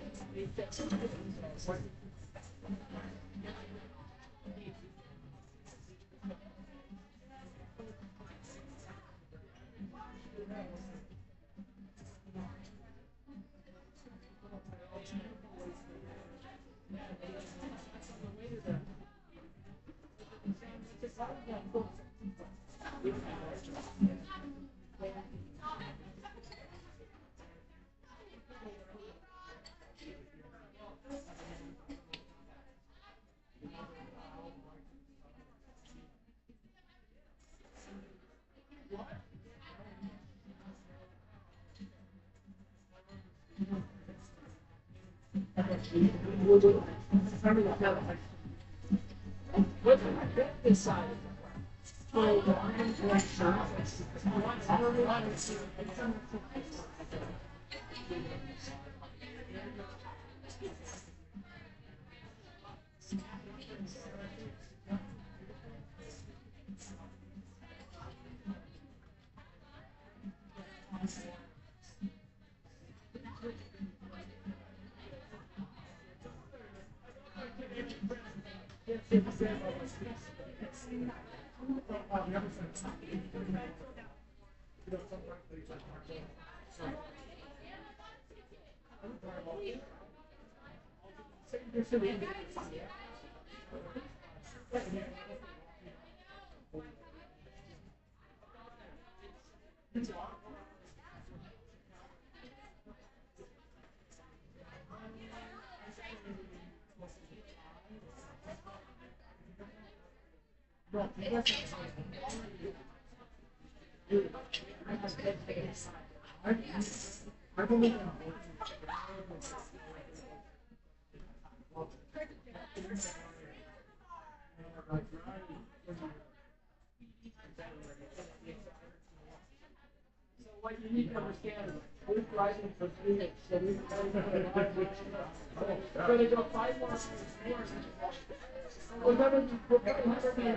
S5: What you need to understand is we're driving for 3 days, so we're going to go 5 more hours more. We'll never be, we'll never be.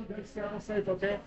S5: Just up and safe, okay?